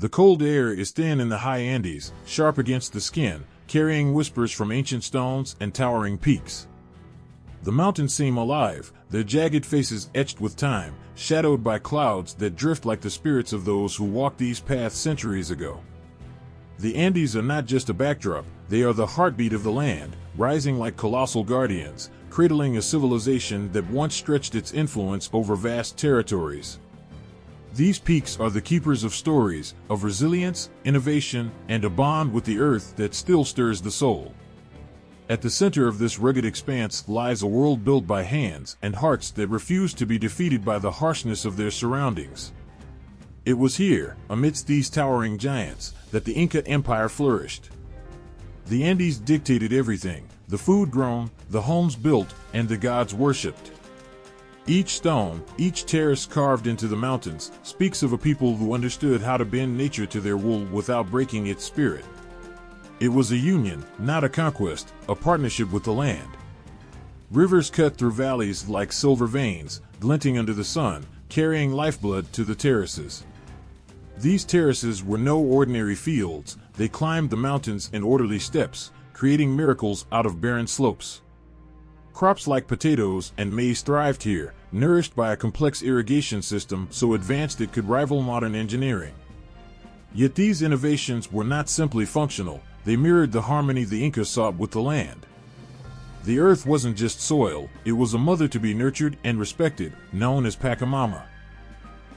The cold air is thin in the high Andes, sharp against the skin, carrying whispers from ancient stones and towering peaks. The mountains seem alive, their jagged faces etched with time, shadowed by clouds that drift like the spirits of those who walked these paths centuries ago. The Andes are not just a backdrop, they are the heartbeat of the land, rising like colossal guardians, cradling a civilization that once stretched its influence over vast territories. These peaks are the keepers of stories, of resilience, innovation, and a bond with the earth that still stirs the soul. At the center of this rugged expanse lies a world built by hands and hearts that refuse to be defeated by the harshness of their surroundings. It was here, amidst these towering giants, that the Inca Empire flourished. The Andes dictated everything: the food grown, the homes built, and the gods worshipped. Each stone, each terrace carved into the mountains, speaks of a people who understood how to bend nature to their will without breaking its spirit. It was a union, not a conquest, a partnership with the land. Rivers cut through valleys like silver veins, glinting under the sun, carrying lifeblood to the terraces. These terraces were no ordinary fields, they climbed the mountains in orderly steps, creating miracles out of barren slopes. Crops like potatoes and maize thrived here, nourished by a complex irrigation system so advanced it could rival modern engineering. Yet these innovations were not simply functional, they mirrored the harmony the Incas sought with the land. The earth wasn't just soil, it was a mother to be nurtured and respected, known as Pachamama.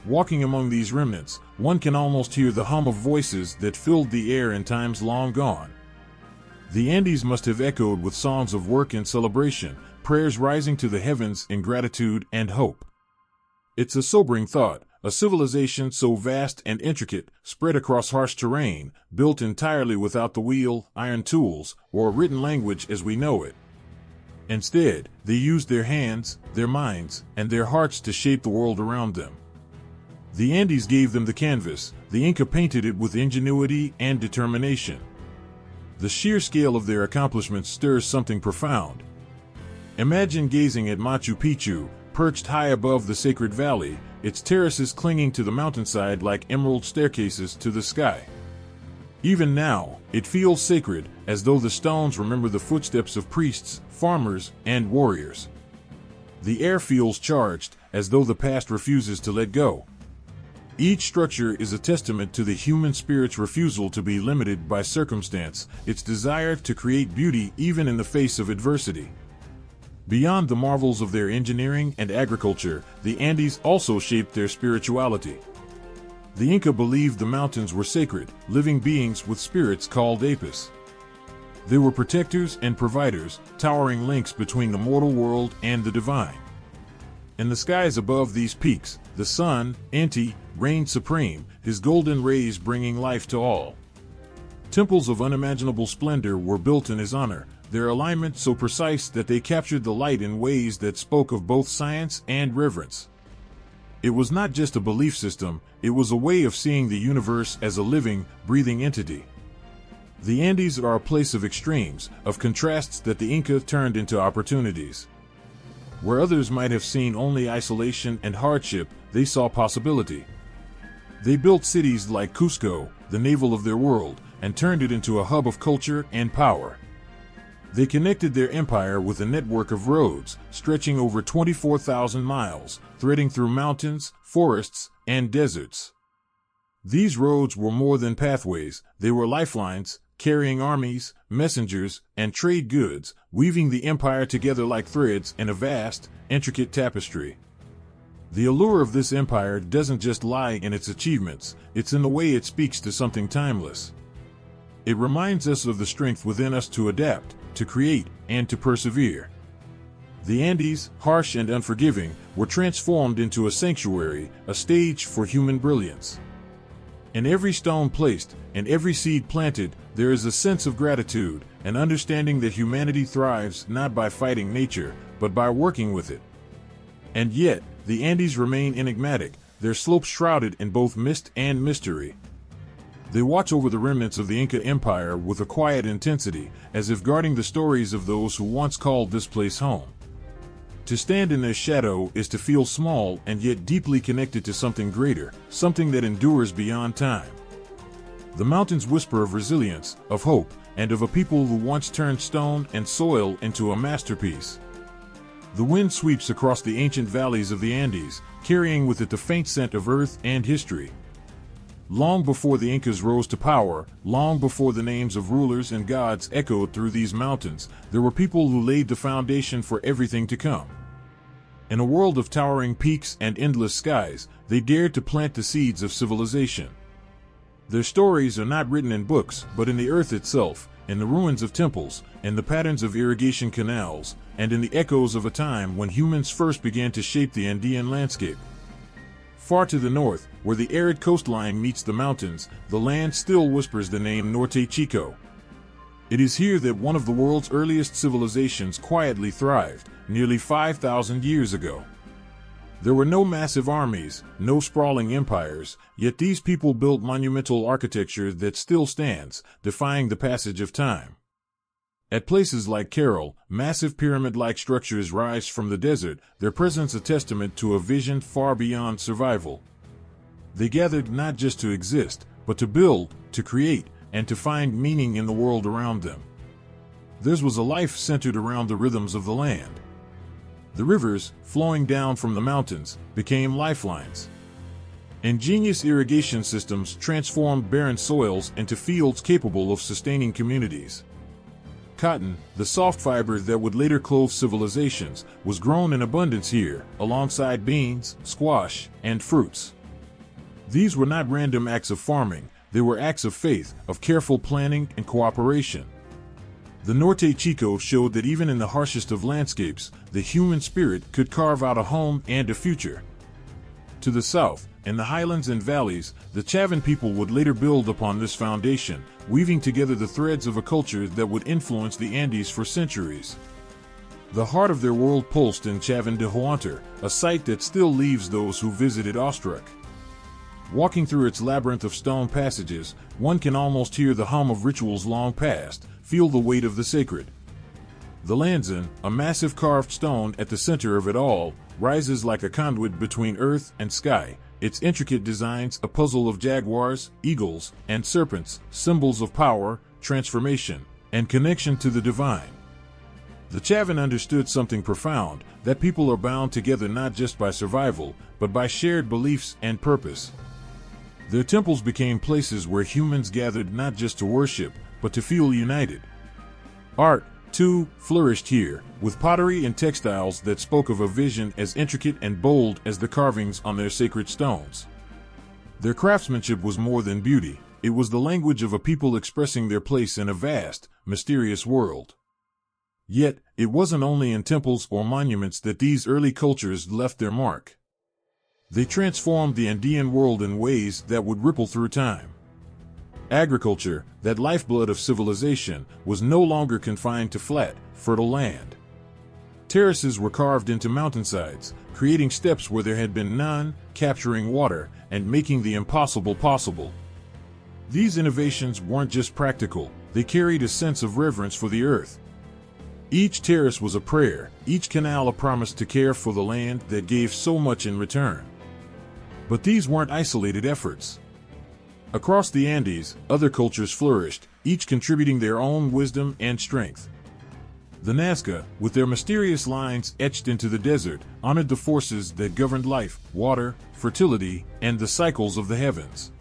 Walking among these remnants, one can almost hear the hum of voices that filled the air in times long gone. The Andes must have echoed with songs of work and celebration, prayers rising to the heavens in gratitude and hope. It's a sobering thought, a civilization so vast and intricate, spread across harsh terrain, built entirely without the wheel, iron tools, or written language as we know it. Instead, they used their hands, their minds, and their hearts to shape the world around them. The Andes gave them the canvas, the Inca painted it with ingenuity and determination. The sheer scale of their accomplishments stirs something profound. Imagine gazing at Machu Picchu, perched high above the sacred valley, its terraces clinging to the mountainside like emerald staircases to the sky. Even now, it feels sacred, as though the stones remember the footsteps of priests, farmers, and warriors. The air feels charged, as though the past refuses to let go. Each structure is a testament to the human spirit's refusal to be limited by circumstance, its desire to create beauty even in the face of adversity. Beyond the marvels of their engineering and agriculture, the Andes also shaped their spirituality. The Inca believed the mountains were sacred, living beings with spirits called apis. They were protectors and providers, towering links between the mortal world and the divine. In the skies above these peaks, the sun, Inti, reigned supreme, his golden rays bringing life to all. Temples of unimaginable splendor were built in his honor, their alignment so precise that they captured the light in ways that spoke of both science and reverence. It was not just a belief system, it was a way of seeing the universe as a living, breathing entity. The Andes are a place of extremes, of contrasts that the Inca turned into opportunities. Where others might have seen only isolation and hardship, they saw possibility. They built cities like Cusco, the navel of their world, and turned it into a hub of culture and power. They connected their empire with a network of roads, stretching over 24,000 miles, threading through mountains, forests, and deserts. These roads were more than pathways, they were lifelines, carrying armies, messengers, and trade goods, weaving the empire together like threads in a vast, intricate tapestry. The allure of this empire doesn't just lie in its achievements, it's in the way it speaks to something timeless. It reminds us of the strength within us to adapt, to create, and to persevere. The Andes, harsh and unforgiving, were transformed into a sanctuary, a stage for human brilliance. In every stone placed, and every seed planted, there is a sense of gratitude, an understanding that humanity thrives not by fighting nature, but by working with it. And yet, the Andes remain enigmatic, their slopes shrouded in both mist and mystery. They watch over the remnants of the Inca Empire with a quiet intensity, as if guarding the stories of those who once called this place home. To stand in their shadow is to feel small and yet deeply connected to something greater, something that endures beyond time. The mountains whisper of resilience, of hope, and of a people who once turned stone and soil into a masterpiece. The wind sweeps across the ancient valleys of the Andes, carrying with it the faint scent of earth and history. Long before the Incas rose to power, long before the names of rulers and gods echoed through these mountains, there were people who laid the foundation for everything to come. In a world of towering peaks and endless skies, they dared to plant the seeds of civilization. Their stories are not written in books, but in the earth itself, in the ruins of temples, in the patterns of irrigation canals, and in the echoes of a time when humans first began to shape the Andean landscape. Far to the north, where the arid coastline meets the mountains, the land still whispers the name Norte Chico. It is here that one of the world's earliest civilizations quietly thrived, nearly 5,000 years ago. There were no massive armies, no sprawling empires, yet these people built monumental architecture that still stands, defying the passage of time. At places like Caral, massive pyramid-like structures rise from the desert, their presence a testament to a vision far beyond survival. They gathered not just to exist, but to build, to create, and to find meaning in the world around them. Theirs was a life centered around the rhythms of the land. The rivers, flowing down from the mountains, became lifelines. Ingenious irrigation systems transformed barren soils into fields capable of sustaining communities. Cotton, the soft fiber that would later clothe civilizations, was grown in abundance here, alongside beans, squash, and fruits. These were not random acts of farming, they were acts of faith, of careful planning and cooperation. The Norte Chico showed that even in the harshest of landscapes, the human spirit could carve out a home and a future. To the south, in the highlands and valleys, the Chavan people would later build upon this foundation, weaving together the threads of a culture that would influence the Andes for centuries. The heart of their world pulsed in Chavan de Huántar, a sight that still leaves those who visit it awestruck. Walking through its labyrinth of stone passages, one can almost hear the hum of rituals long past, feel the weight of the sacred. The Lanzan, a massive carved stone at the center of it all, rises like a conduit between earth and sky, its intricate designs a puzzle of jaguars, eagles, and serpents, symbols of power, transformation, and connection to the divine. The Chavan understood something profound, that people are bound together not just by survival, but by shared beliefs and purpose. Their temples became places where humans gathered not just to worship, but to feel united. Art, too, flourished here, with pottery and textiles that spoke of a vision as intricate and bold as the carvings on their sacred stones. Their craftsmanship was more than beauty, it was the language of a people expressing their place in a vast, mysterious world. Yet, it wasn't only in temples or monuments that these early cultures left their mark. They transformed the Andean world in ways that would ripple through time. Agriculture, that lifeblood of civilization, was no longer confined to flat, fertile land. Terraces were carved into mountainsides, creating steps where there had been none, capturing water, and making the impossible possible. These innovations weren't just practical, they carried a sense of reverence for the earth. Each terrace was a prayer, each canal a promise to care for the land that gave so much in return. But these weren't isolated efforts. Across the Andes, other cultures flourished, each contributing their own wisdom and strength. The Nazca, with their mysterious lines etched into the desert, honored the forces that governed life, water, fertility, and the cycles of the heavens.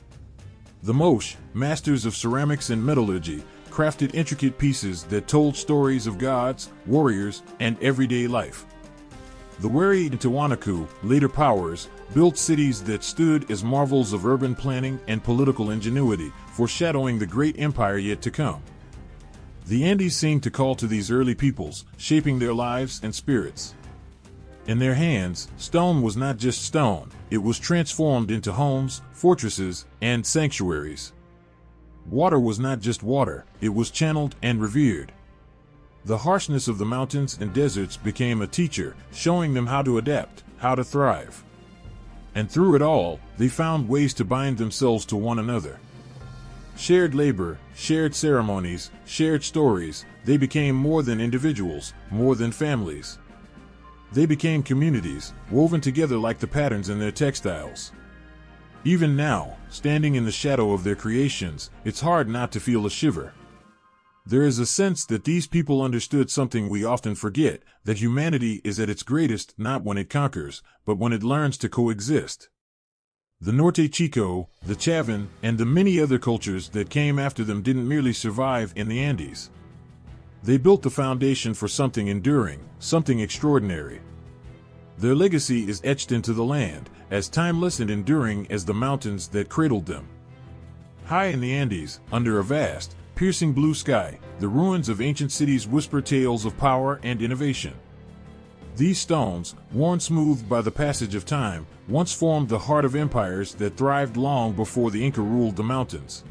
The Moche, masters of ceramics and metallurgy, crafted intricate pieces that told stories of gods, warriors, and everyday life. The Wari and Tiwanaku, later powers, built cities that stood as marvels of urban planning and political ingenuity, foreshadowing the great empire yet to come. The Andes seemed to call to these early peoples, shaping their lives and spirits. In their hands, stone was not just stone, it was transformed into homes, fortresses, and sanctuaries. Water was not just water, it was channeled and revered. The harshness of the mountains and deserts became a teacher, showing them how to adapt, how to thrive. And through it all, they found ways to bind themselves to one another. Shared labor, shared ceremonies, shared stories, they became more than individuals, more than families. They became communities, woven together like the patterns in their textiles. Even now, standing in the shadow of their creations, it's hard not to feel a shiver. There is a sense that these people understood something we often forget, that humanity is at its greatest not when it conquers, but when it learns to coexist. The Norte Chico, the Chavan, and the many other cultures that came after them didn't merely survive in the Andes. They built the foundation for something enduring, something extraordinary. Their legacy is etched into the land, as timeless and enduring as the mountains that cradled them. High in the Andes, under a vast, piercing blue sky, the ruins of ancient cities whisper tales of power and innovation. These stones, worn smooth by the passage of time, once formed the heart of empires that thrived long before the Inca ruled the mountains.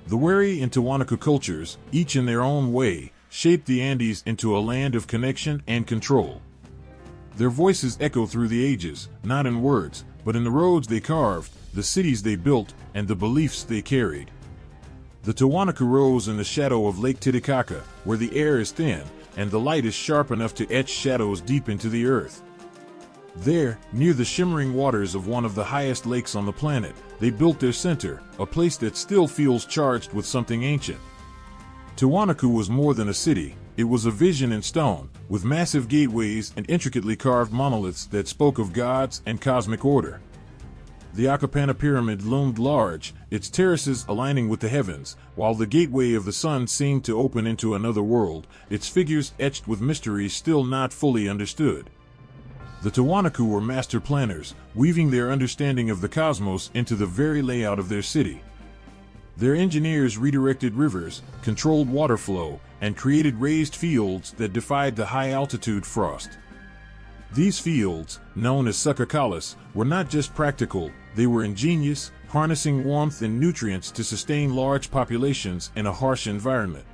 The Wari and Tiwanaku cultures, each in their own way, shaped the Andes into a land of connection and control. Their voices echo through the ages, not in words, but in the roads they carved, the cities they built, and the beliefs they carried. The Tiwanaku rose in the shadow of Lake Titicaca, where the air is thin, and the light is sharp enough to etch shadows deep into the earth. There, near the shimmering waters of one of the highest lakes on the planet, they built their center, a place that still feels charged with something ancient. Tiwanaku was more than a city, it was a vision in stone, with massive gateways and intricately carved monoliths that spoke of gods and cosmic order. The Acapana Pyramid loomed large, its terraces aligning with the heavens, while the gateway of the sun seemed to open into another world, its figures etched with mysteries still not fully understood. The Tiwanaku were master planners, weaving their understanding of the cosmos into the very layout of their city. Their engineers redirected rivers, controlled water flow, and created raised fields that defied the high-altitude frost. These fields, known as succucalas, were not just practical, they were ingenious, harnessing warmth and nutrients to sustain large populations in a harsh environment.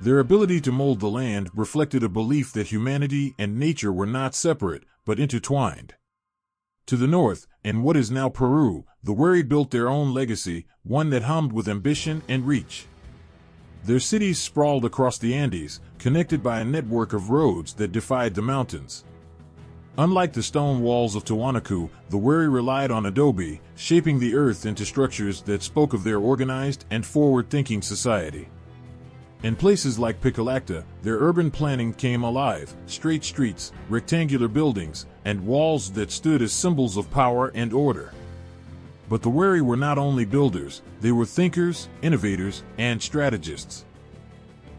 Their ability to mold the land reflected a belief that humanity and nature were not separate, but intertwined. To the north, in what is now Peru, the Wari built their own legacy, one that hummed with ambition and reach. Their cities sprawled across the Andes, connected by a network of roads that defied the mountains. Unlike the stone walls of Tiwanaku, the Wari relied on adobe, shaping the earth into structures that spoke of their organized and forward-thinking society. In places like Picolacta, their urban planning came alive, straight streets, rectangular buildings, and walls that stood as symbols of power and order. But the Wari were not only builders, they were thinkers, innovators, and strategists.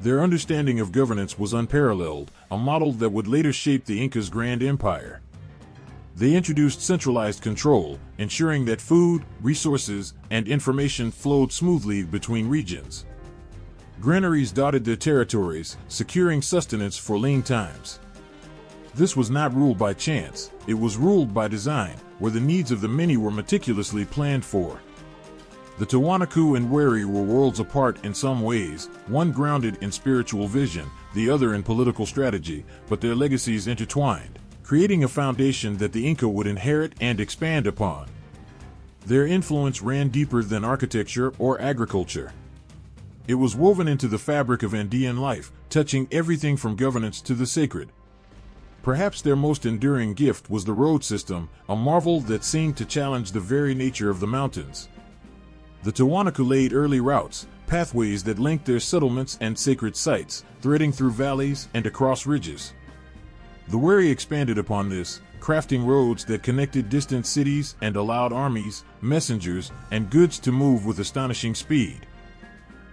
Their understanding of governance was unparalleled, a model that would later shape the Inca's grand empire. They introduced centralized control, ensuring that food, resources, and information flowed smoothly between regions. Granaries dotted their territories, securing sustenance for lean times. This was not ruled by chance, it was ruled by design, where the needs of the many were meticulously planned for. The Tiwanaku and Wari were worlds apart in some ways, one grounded in spiritual vision, the other in political strategy, but their legacies intertwined, creating a foundation that the Inca would inherit and expand upon. Their influence ran deeper than architecture or agriculture. It was woven into the fabric of Andean life, touching everything from governance to the sacred. Perhaps their most enduring gift was the road system, a marvel that seemed to challenge the very nature of the mountains. The Tiwanaku laid early routes, pathways that linked their settlements and sacred sites, threading through valleys and across ridges. The Wari expanded upon this, crafting roads that connected distant cities and allowed armies, messengers, and goods to move with astonishing speed.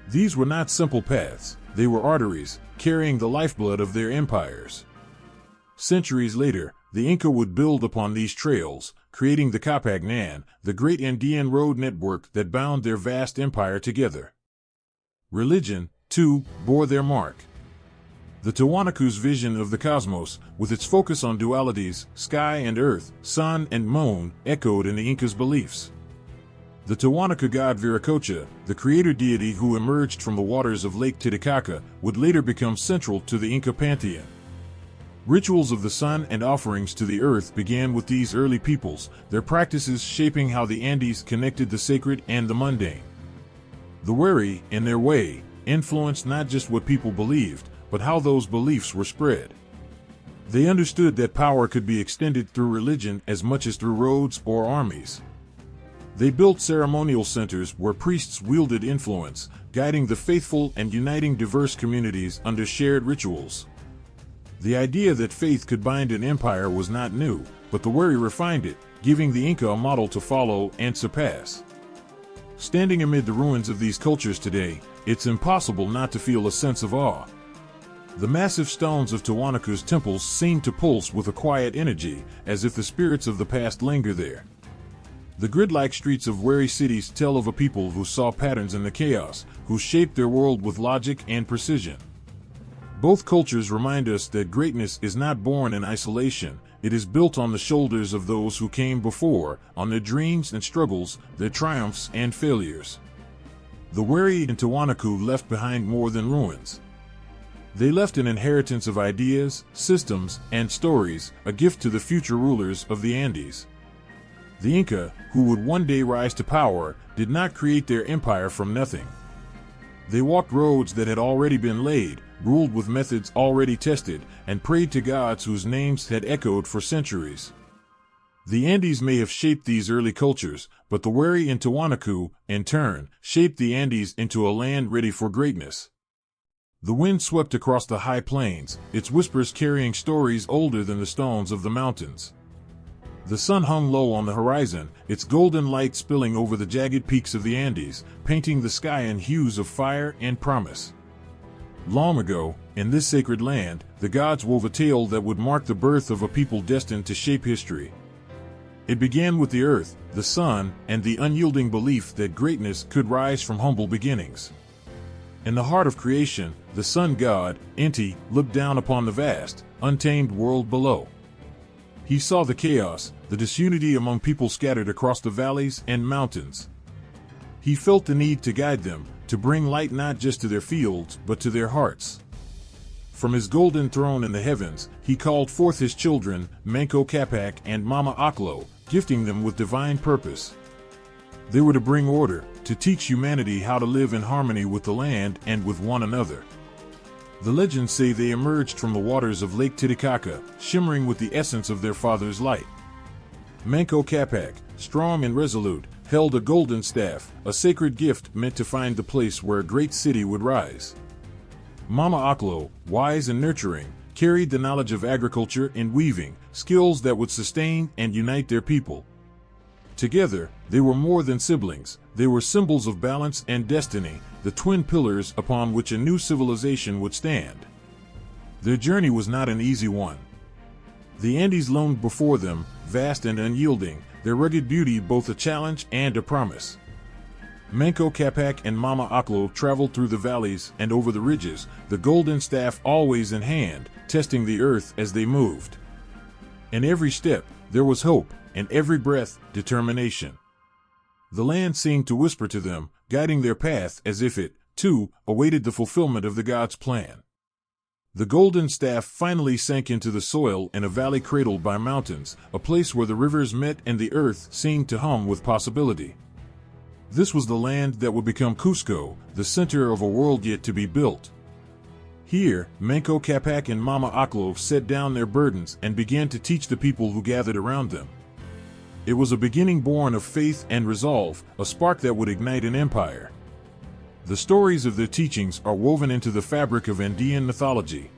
These were not simple paths, they were arteries, carrying the lifeblood of their empires. Centuries later, the Inca would build upon these trails, creating the Kapagnan, the great Andean road network that bound their vast empire together. Religion, too, bore their mark. The Tiwanaku's vision of the cosmos, with its focus on dualities, sky and earth, sun and moon, echoed in the Inca's beliefs. The Tiwanaku god Viracocha, the creator deity who emerged from the waters of Lake Titicaca, would later become central to the Inca pantheon. Rituals of the sun and offerings to the earth began with these early peoples, their practices shaping how the Andes connected the sacred and the mundane. The Wari, in their way, influenced not just what people believed, but how those beliefs were spread. They understood that power could be extended through religion as much as through roads or armies. They built ceremonial centers where priests wielded influence, guiding the faithful and uniting diverse communities under shared rituals. The idea that faith could bind an empire was not new, but the Wari refined it, giving the Inca a model to follow and surpass. Standing amid the ruins of these cultures today, it's impossible not to feel a sense of awe. The massive stones of Tiwanaku's temples seem to pulse with a quiet energy, as if the spirits of the past linger there. The grid-like streets of Wari cities tell of a people who saw patterns in the chaos, who shaped their world with logic and precision. Both cultures remind us that greatness is not born in isolation, it is built on the shoulders of those who came before, on their dreams and struggles, their triumphs and failures. The Wari and Tiwanaku left behind more than ruins. They left an inheritance of ideas, systems, and stories, a gift to the future rulers of the Andes. The Inca, who would one day rise to power, did not create their empire from nothing. They walked roads that had already been laid, ruled with methods already tested, and prayed to gods whose names had echoed for centuries. The Andes may have shaped these early cultures, but the Wari and Tiwanaku, in turn, shaped the Andes into a land ready for greatness. The wind swept across the high plains, its whispers carrying stories older than the stones of the mountains. The sun hung low on the horizon, its golden light spilling over the jagged peaks of the Andes, painting the sky in hues of fire and promise. Long ago, in this sacred land, the gods wove a tale that would mark the birth of a people destined to shape history. It began with the earth, the sun, and the unyielding belief that greatness could rise from humble beginnings. In the heart of creation, the sun god, Inti, looked down upon the vast, untamed world below. He saw the chaos, the disunity among people scattered across the valleys and mountains. He felt the need to guide them, to bring light not just to their fields, but to their hearts. From his golden throne in the heavens, he called forth his children, Manco Capac and Mama Aklo, gifting them with divine purpose. They were to bring order, to teach humanity how to live in harmony with the land and with one another. The legends say they emerged from the waters of Lake Titicaca, shimmering with the essence of their father's light. Manco Capac, strong and resolute, held a golden staff, a sacred gift meant to find the place where a great city would rise. Mama Aklo, wise and nurturing, carried the knowledge of agriculture and weaving, skills that would sustain and unite their people. Together, they were more than siblings, they were symbols of balance and destiny, the twin pillars upon which a new civilization would stand. Their journey was not an easy one. The Andes loomed before them, vast and unyielding, their rugged beauty both a challenge and a promise. Manco Capac and Mama Aklo traveled through the valleys and over the ridges, the golden staff always in hand, testing the earth as they moved. In every step, there was hope, in every breath, determination. The land seemed to whisper to them, guiding their path as if it, too, awaited the fulfillment of the god's plan. The golden staff finally sank into the soil in a valley cradled by mountains, a place where the rivers met and the earth seemed to hum with possibility. This was the land that would become Cusco, the center of a world yet to be built. Here, Manco Capac and Mama Aklo set down their burdens and began to teach the people who gathered around them. It was a beginning born of faith and resolve, a spark that would ignite an empire. The stories of their teachings are woven into the fabric of Andean mythology.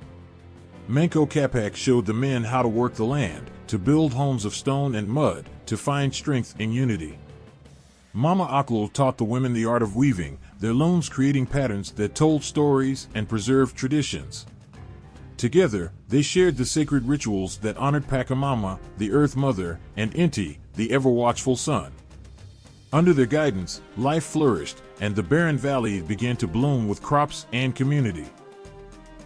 Manco Capac showed the men how to work the land, to build homes of stone and mud, to find strength in unity. Mama Aklo taught the women the art of weaving, their looms creating patterns that told stories and preserved traditions. Together, they shared the sacred rituals that honored Pachamama, the Earth Mother, and Inti, the ever-watchful sun. Under their guidance, life flourished, and the barren valley began to bloom with crops and community.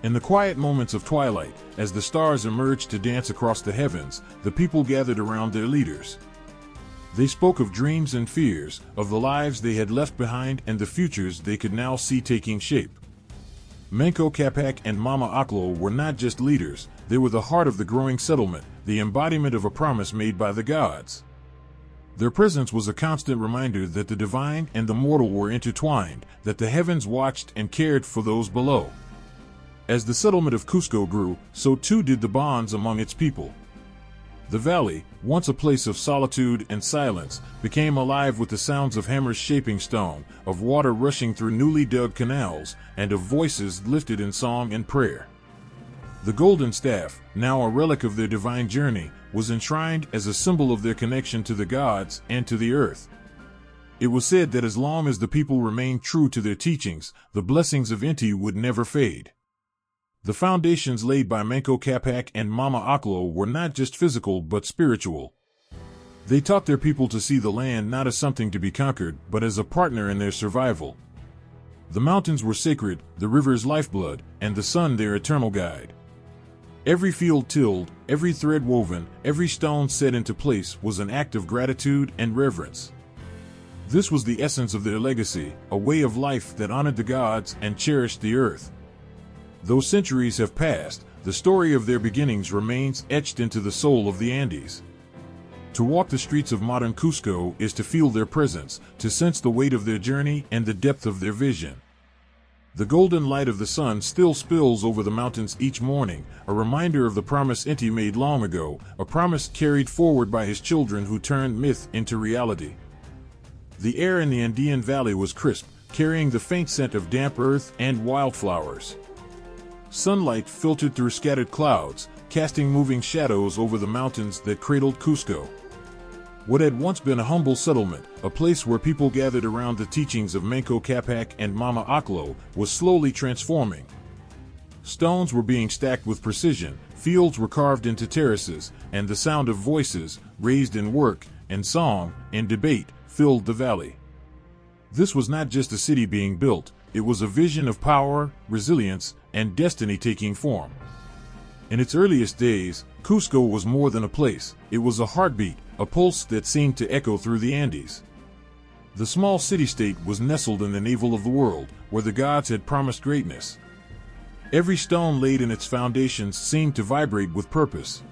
In the quiet moments of twilight, as the stars emerged to dance across the heavens, the people gathered around their leaders. They spoke of dreams and fears, of the lives they had left behind and the futures they could now see taking shape. Manco Capac and Mama Aklo were not just leaders, they were the heart of the growing settlement, the embodiment of a promise made by the gods. Their presence was a constant reminder that the divine and the mortal were intertwined, that the heavens watched and cared for those below. As the settlement of Cusco grew, so too did the bonds among its people. The valley, once a place of solitude and silence, became alive with the sounds of hammers shaping stone, of water rushing through newly dug canals, and of voices lifted in song and prayer. The golden staff, now a relic of their divine journey, was enshrined as a symbol of their connection to the gods and to the earth. It was said that as long as the people remained true to their teachings, the blessings of Inti would never fade. The foundations laid by Manco Capac and Mama Oclo were not just physical but spiritual. They taught their people to see the land not as something to be conquered, but as a partner in their survival. The mountains were sacred, the rivers lifeblood, and the sun their eternal guide. Every field tilled, every thread woven, every stone set into place was an act of gratitude and reverence. This was the essence of their legacy, a way of life that honored the gods and cherished the earth. Though centuries have passed, the story of their beginnings remains etched into the soul of the Andes. To walk the streets of modern Cusco is to feel their presence, to sense the weight of their journey and the depth of their vision. The golden light of the sun still spills over the mountains each morning, a reminder of the promise Inti made long ago, a promise carried forward by his children who turned myth into reality. The air in the Andean valley was crisp, carrying the faint scent of damp earth and wildflowers. Sunlight filtered through scattered clouds, casting moving shadows over the mountains that cradled Cusco. What had once been a humble settlement, a place where people gathered around the teachings of Manco Capac and Mama Oclo, was slowly transforming. Stones were being stacked with precision, fields were carved into terraces, and the sound of voices, raised in work, and song, and debate, filled the valley. This was not just a city being built, it was a vision of power, resilience, and destiny taking form. In its earliest days, Cusco was more than a place, it was a heartbeat, a pulse that seemed to echo through the Andes. The small city-state was nestled in the navel of the world, where the gods had promised greatness. Every stone laid in its foundations seemed to vibrate with purpose.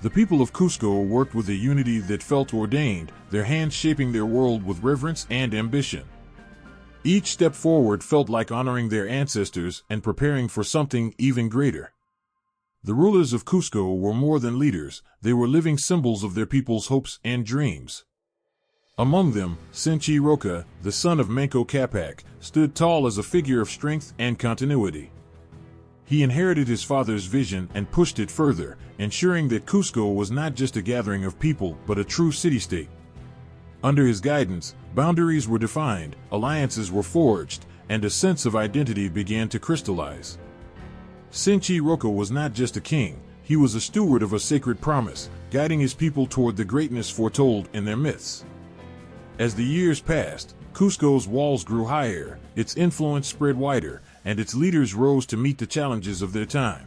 The people of Cusco worked with a unity that felt ordained, their hands shaping their world with reverence and ambition. Each step forward felt like honoring their ancestors and preparing for something even greater. The rulers of Cusco were more than leaders, they were living symbols of their people's hopes and dreams. Among them, Senchi Roca, the son of Manco Capac, stood tall as a figure of strength and continuity. He inherited his father's vision and pushed it further, ensuring that Cusco was not just a gathering of people but a true city-state. Under his guidance, boundaries were defined, alliances were forged, and a sense of identity began to crystallize. Senchi Roca was not just a king, he was a steward of a sacred promise, guiding his people toward the greatness foretold in their myths. As the years passed, Cusco's walls grew higher, its influence spread wider, and its leaders rose to meet the challenges of their time.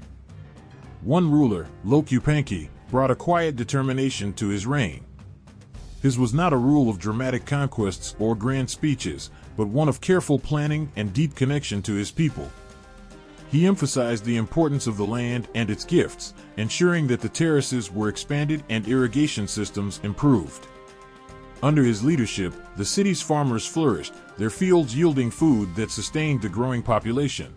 One ruler, Locupanqui, brought a quiet determination to his reign. His was not a rule of dramatic conquests or grand speeches, but one of careful planning and deep connection to his people. He emphasized the importance of the land and its gifts, ensuring that the terraces were expanded and irrigation systems improved. Under his leadership, the city's farmers flourished, their fields yielding food that sustained the growing population.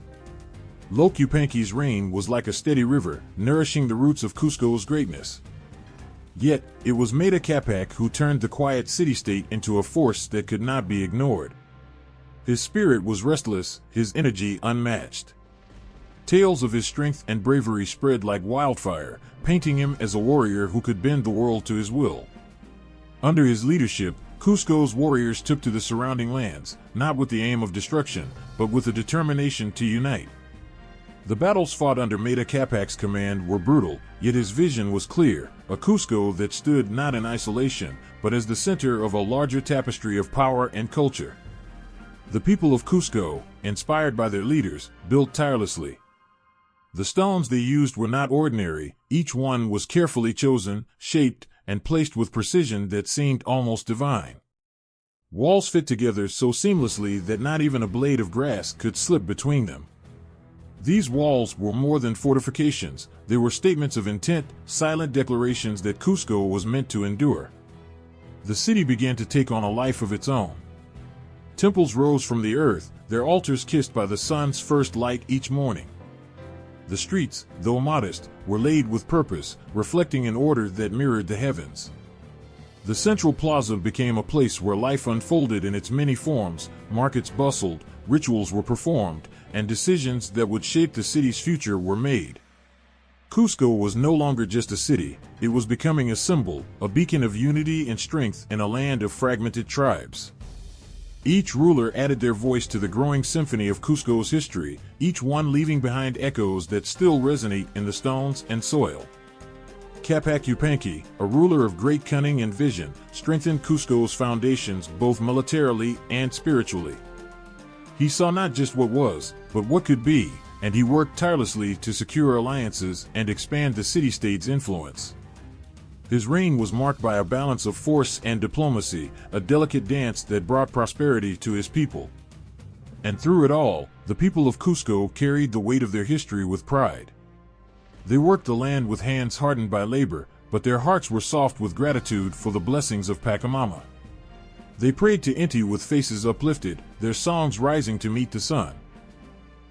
Locupanqui's reign was like a steady river, nourishing the roots of Cusco's greatness. Yet, it was Manco Capac who turned the quiet city-state into a force that could not be ignored. His spirit was restless, his energy unmatched. Tales of his strength and bravery spread like wildfire, painting him as a warrior who could bend the world to his will. Under his leadership, Cusco's warriors took to the surrounding lands, not with the aim of destruction, but with a determination to unite. The battles fought under Manco Capac's command were brutal, yet his vision was clear, a Cusco that stood not in isolation, but as the center of a larger tapestry of power and culture. The people of Cusco, inspired by their leaders, built tirelessly. The stones they used were not ordinary, each one was carefully chosen, shaped, and placed with precision that seemed almost divine. Walls fit together so seamlessly that not even a blade of grass could slip between them. These walls were more than fortifications, they were statements of intent, silent declarations that Cusco was meant to endure. The city began to take on a life of its own. Temples rose from the earth, their altars kissed by the sun's first light each morning. The streets, though modest, were laid with purpose, reflecting an order that mirrored the heavens. The central plaza became a place where life unfolded in its many forms, markets bustled, rituals were performed, and decisions that would shape the city's future were made. Cusco was no longer just a city, it was becoming a symbol, a beacon of unity and strength in a land of fragmented tribes. Each ruler added their voice to the growing symphony of Cusco's history, each one leaving behind echoes that still resonate in the stones and soil. Capac Yupanqui, a ruler of great cunning and vision, strengthened Cusco's foundations both militarily and spiritually. He saw not just what was, but what could be, and he worked tirelessly to secure alliances and expand the city-state's influence. His reign was marked by a balance of force and diplomacy, a delicate dance that brought prosperity to his people. And through it all, the people of Cusco carried the weight of their history with pride. They worked the land with hands hardened by labor, but their hearts were soft with gratitude for the blessings of Pachamama. They prayed to Inti with faces uplifted, their songs rising to meet the sun.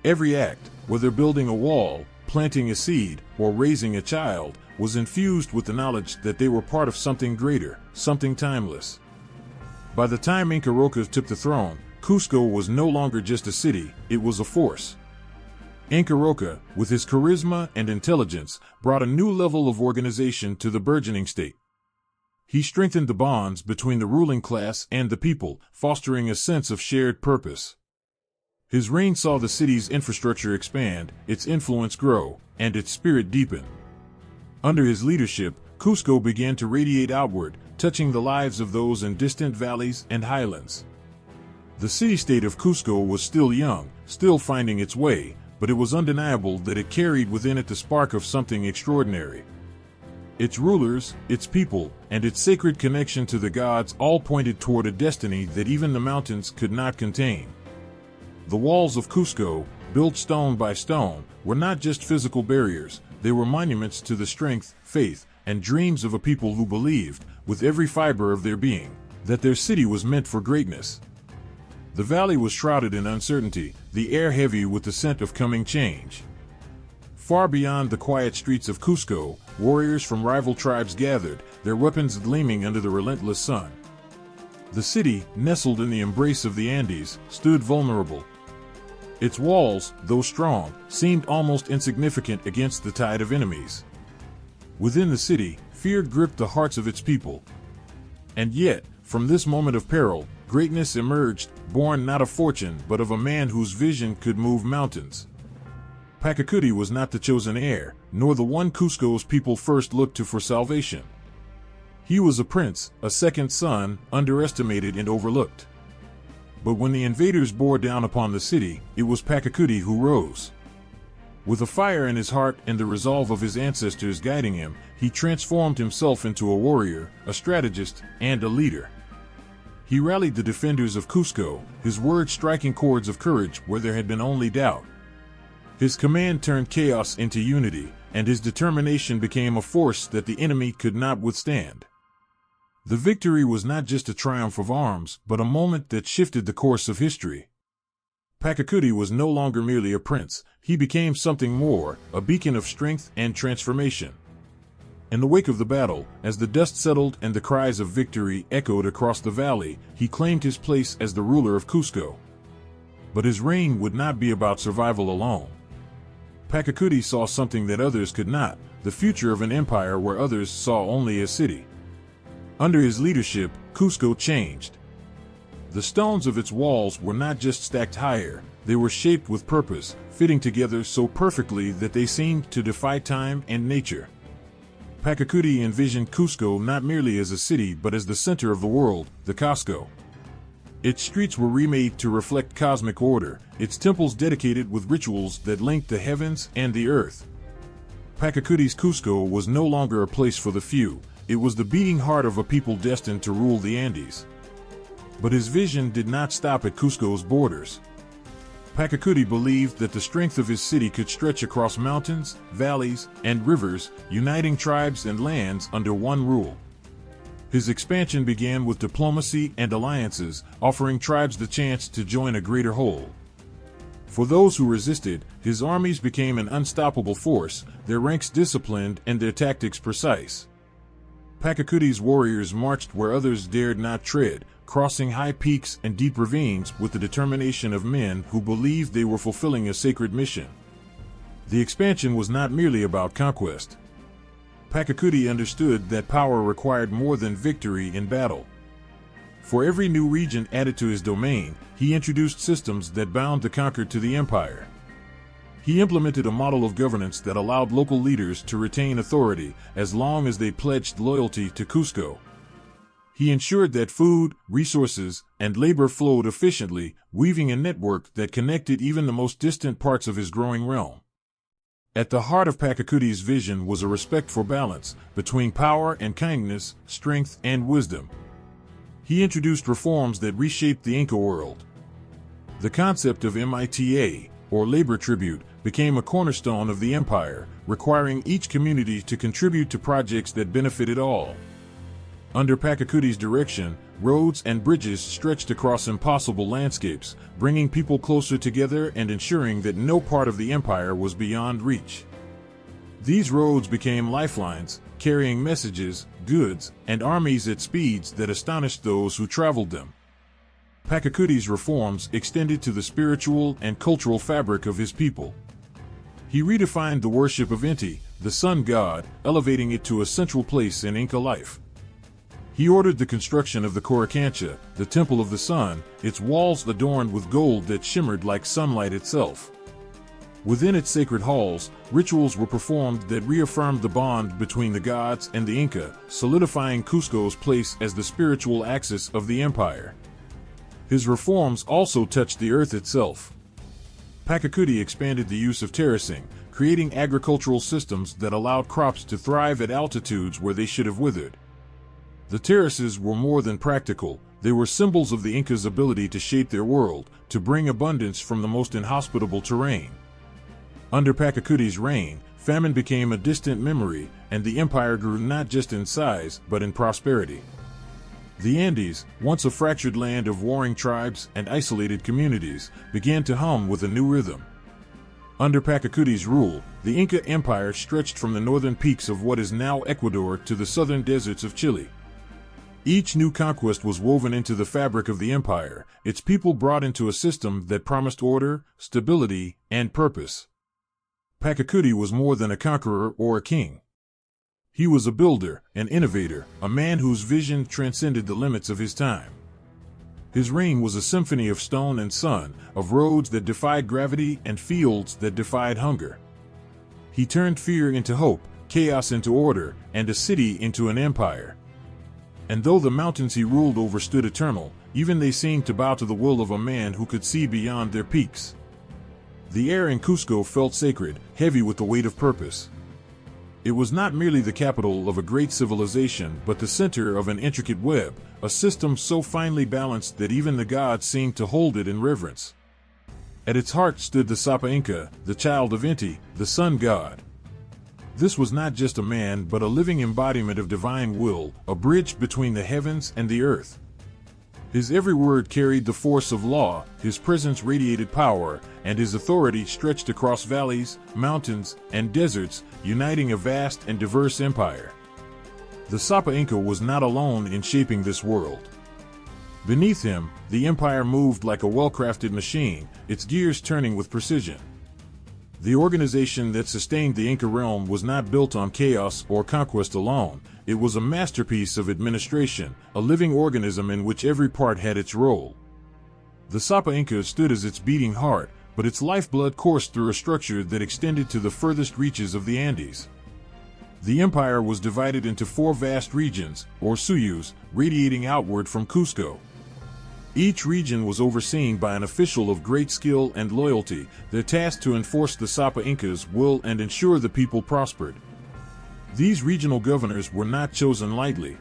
Every act, whether building a wall, planting a seed, or raising a child, was infused with the knowledge that they were part of something greater, something timeless. By the time Inca Roca took the throne, Cusco was no longer just a city, it was a force. Inca Roca, with his charisma and intelligence, brought a new level of organization to the burgeoning state. He strengthened the bonds between the ruling class and the people, fostering a sense of shared purpose. His reign saw the city's infrastructure expand, its influence grow, and its spirit deepen. Under his leadership, Cusco began to radiate outward, touching the lives of those in distant valleys and highlands. The city-state of Cusco was still young, still finding its way, but it was undeniable that it carried within it the spark of something extraordinary. Its rulers, its people, and its sacred connection to the gods all pointed toward a destiny that even the mountains could not contain. The walls of Cusco, built stone by stone, were not just physical barriers, they were monuments to the strength, faith, and dreams of a people who believed, with every fiber of their being, that their city was meant for greatness. The valley was shrouded in uncertainty, the air heavy with the scent of coming change. Far beyond the quiet streets of Cusco, warriors from rival tribes gathered, their weapons gleaming under the relentless sun. The city, nestled in the embrace of the Andes, stood vulnerable. Its walls, though strong, seemed almost insignificant against the tide of enemies. Within the city, fear gripped the hearts of its people. And yet, from this moment of peril, greatness emerged, born not of fortune but of a man whose vision could move mountains. Pachacuti was not the chosen heir, nor the one Cusco's people first looked to for salvation. He was a prince, a second son, underestimated and overlooked. But when the invaders bore down upon the city, it was Pachacuti who rose. With a fire in his heart and the resolve of his ancestors guiding him, he transformed himself into a warrior, a strategist, and a leader. He rallied the defenders of Cusco, his words striking chords of courage where there had been only doubt. His command turned chaos into unity, and his determination became a force that the enemy could not withstand. The victory was not just a triumph of arms, but a moment that shifted the course of history. Pachacuti was no longer merely a prince, he became something more, a beacon of strength and transformation. In the wake of the battle, as the dust settled and the cries of victory echoed across the valley, he claimed his place as the ruler of Cusco. But his reign would not be about survival alone. Pachacuti saw something that others could not, the future of an empire where others saw only a city. Under his leadership, Cusco changed. The stones of its walls were not just stacked higher, they were shaped with purpose, fitting together so perfectly that they seemed to defy time and nature. Pachacuti envisioned Cusco not merely as a city but as the center of the world, the Cosco. Its streets were remade to reflect cosmic order, its temples dedicated with rituals that linked the heavens and the earth. Pachacuti's Cusco was no longer a place for the few, it was the beating heart of a people destined to rule the Andes. But his vision did not stop at Cusco's borders. Pachacuti believed that the strength of his city could stretch across mountains, valleys, and rivers, uniting tribes and lands under one rule. His expansion began with diplomacy and alliances, offering tribes the chance to join a greater whole. For those who resisted, his armies became an unstoppable force, their ranks disciplined and their tactics precise. Pacacuti's warriors marched where others dared not tread, crossing high peaks and deep ravines with the determination of men who believed they were fulfilling a sacred mission. The expansion was not merely about conquest. Pacacuti understood that power required more than victory in battle. For every new region added to his domain, he introduced systems that bound the conquered to the empire. He implemented a model of governance that allowed local leaders to retain authority as long as they pledged loyalty to Cusco. He ensured that food, resources, and labor flowed efficiently, weaving a network that connected even the most distant parts of his growing realm. At the heart of Pacacuti's vision was a respect for balance between power and kindness, strength and wisdom. He introduced reforms that reshaped the Inca world. The concept of MITA, or labor tribute, became a cornerstone of the empire, requiring each community to contribute to projects that benefited all. Under Pacacuti's direction, roads and bridges stretched across impossible landscapes, bringing people closer together and ensuring that no part of the empire was beyond reach. These roads became lifelines, carrying messages, goods, and armies at speeds that astonished those who traveled them. Pacacuti's reforms extended to the spiritual and cultural fabric of his people. He redefined the worship of Inti, the sun god, elevating it to a central place in Inca life. He ordered the construction of the Coricancha, the Temple of the Sun, its walls adorned with gold that shimmered like sunlight itself. Within its sacred halls, rituals were performed that reaffirmed the bond between the gods and the Inca, solidifying Cusco's place as the spiritual axis of the empire. His reforms also touched the earth itself. Pacacuti expanded the use of terracing, creating agricultural systems that allowed crops to thrive at altitudes where they should have withered. The terraces were more than practical, they were symbols of the Incas' ability to shape their world, to bring abundance from the most inhospitable terrain. Under Pacacuti's reign, famine became a distant memory, and the empire grew not just in size, but in prosperity. The Andes, once a fractured land of warring tribes and isolated communities, began to hum with a new rhythm. Under Pacacuti's rule, the Inca Empire stretched from the northern peaks of what is now Ecuador to the southern deserts of Chile. Each new conquest was woven into the fabric of the empire, its people brought into a system that promised order, stability, and purpose. Pacacuti was more than a conqueror or a king. He was a builder, an innovator, a man whose vision transcended the limits of his time. His reign was a symphony of stone and sun, of roads that defied gravity and fields that defied hunger. He turned fear into hope, chaos into order, and a city into an empire. And though the mountains he ruled over stood eternal, even they seemed to bow to the will of a man who could see beyond their peaks. The air in Cusco felt sacred, heavy with the weight of purpose. It was not merely the capital of a great civilization, but the center of an intricate web, a system so finely balanced that even the gods seemed to hold it in reverence. At its heart stood the Sapa Inca, the child of Inti, the sun god. This was not just a man, but a living embodiment of divine will, a bridge between the heavens and the earth. His every word carried the force of law, his presence radiated power, and his authority stretched across valleys, mountains, and deserts, uniting a vast and diverse empire. The Sapa Inca was not alone in shaping this world. Beneath him, the empire moved like a well-crafted machine, its gears turning with precision. The organization that sustained the Inca realm was not built on chaos or conquest alone. It was a masterpiece of administration, a living organism in which every part had its role. The Sapa Inca stood as its beating heart, but its lifeblood coursed through a structure that extended to the furthest reaches of the Andes. The empire was divided into 4 vast regions, or suyus, radiating outward from Cusco. Each region was overseen by an official of great skill and loyalty, their task to enforce the Sapa Inca's will and ensure the people prospered. These regional governors were not chosen lightly.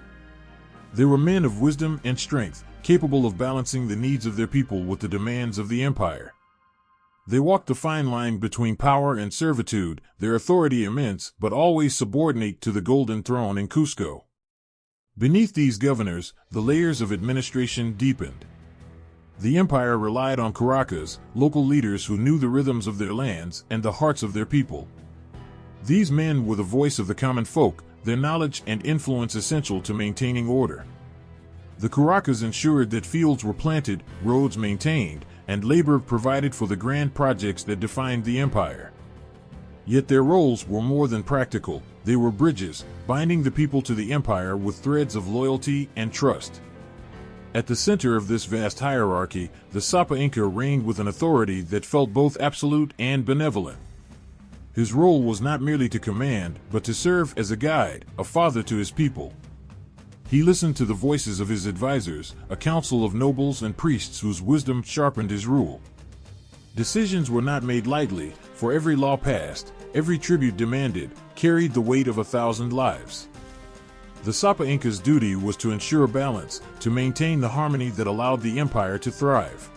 They were men of wisdom and strength, capable of balancing the needs of their people with the demands of the empire. They walked the fine line between power and servitude, their authority immense, but always subordinate to the golden throne in Cusco. Beneath these governors, the layers of administration deepened. The empire relied on Caracas, local leaders who knew the rhythms of their lands and the hearts of their people. These men were the voice of the common folk, their knowledge and influence essential to maintaining order. The Caracas ensured that fields were planted, roads maintained, and labor provided for the grand projects that defined the empire. Yet their roles were more than practical. They were bridges, binding the people to the empire with threads of loyalty and trust. At the center of this vast hierarchy, the Sapa Inca reigned with an authority that felt both absolute and benevolent. His role was not merely to command, but to serve as a guide, a father to his people. He listened to the voices of his advisors, a council of nobles and priests whose wisdom sharpened his rule. Decisions were not made lightly, for every law passed, every tribute demanded, carried the weight of 1,000 lives. The Sapa Inca's duty was to ensure balance, to maintain the harmony that allowed the empire to thrive.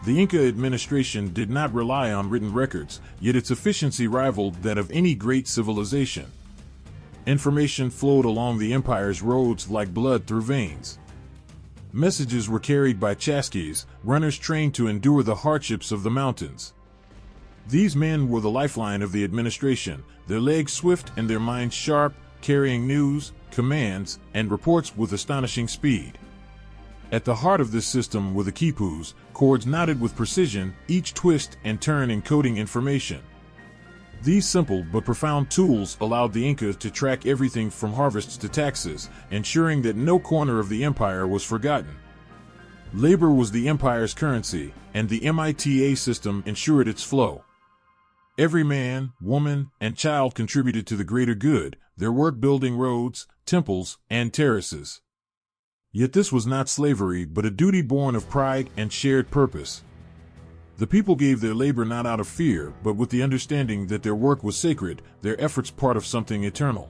The Inca administration did not rely on written records, yet its efficiency rivaled that of any great civilization. Information flowed along the empire's roads like blood through veins. Messages were carried by chasquis, runners trained to endure the hardships of the mountains. These men were the lifeline of the administration, their legs swift and their minds sharp, carrying news, commands, and reports with astonishing speed. At the heart of this system were the quipus, cords knotted with precision, each twist and turn encoding information. These simple but profound tools allowed the Inca to track everything from harvests to taxes, ensuring that no corner of the empire was forgotten. Labor was the empire's currency, and the MITA system ensured its flow. Every man, woman, and child contributed to the greater good, their work building roads, temples, and terraces. Yet this was not slavery but a duty born of pride and shared purpose. The people gave their labor not out of fear, but with the understanding that their work was sacred, their efforts part of something eternal.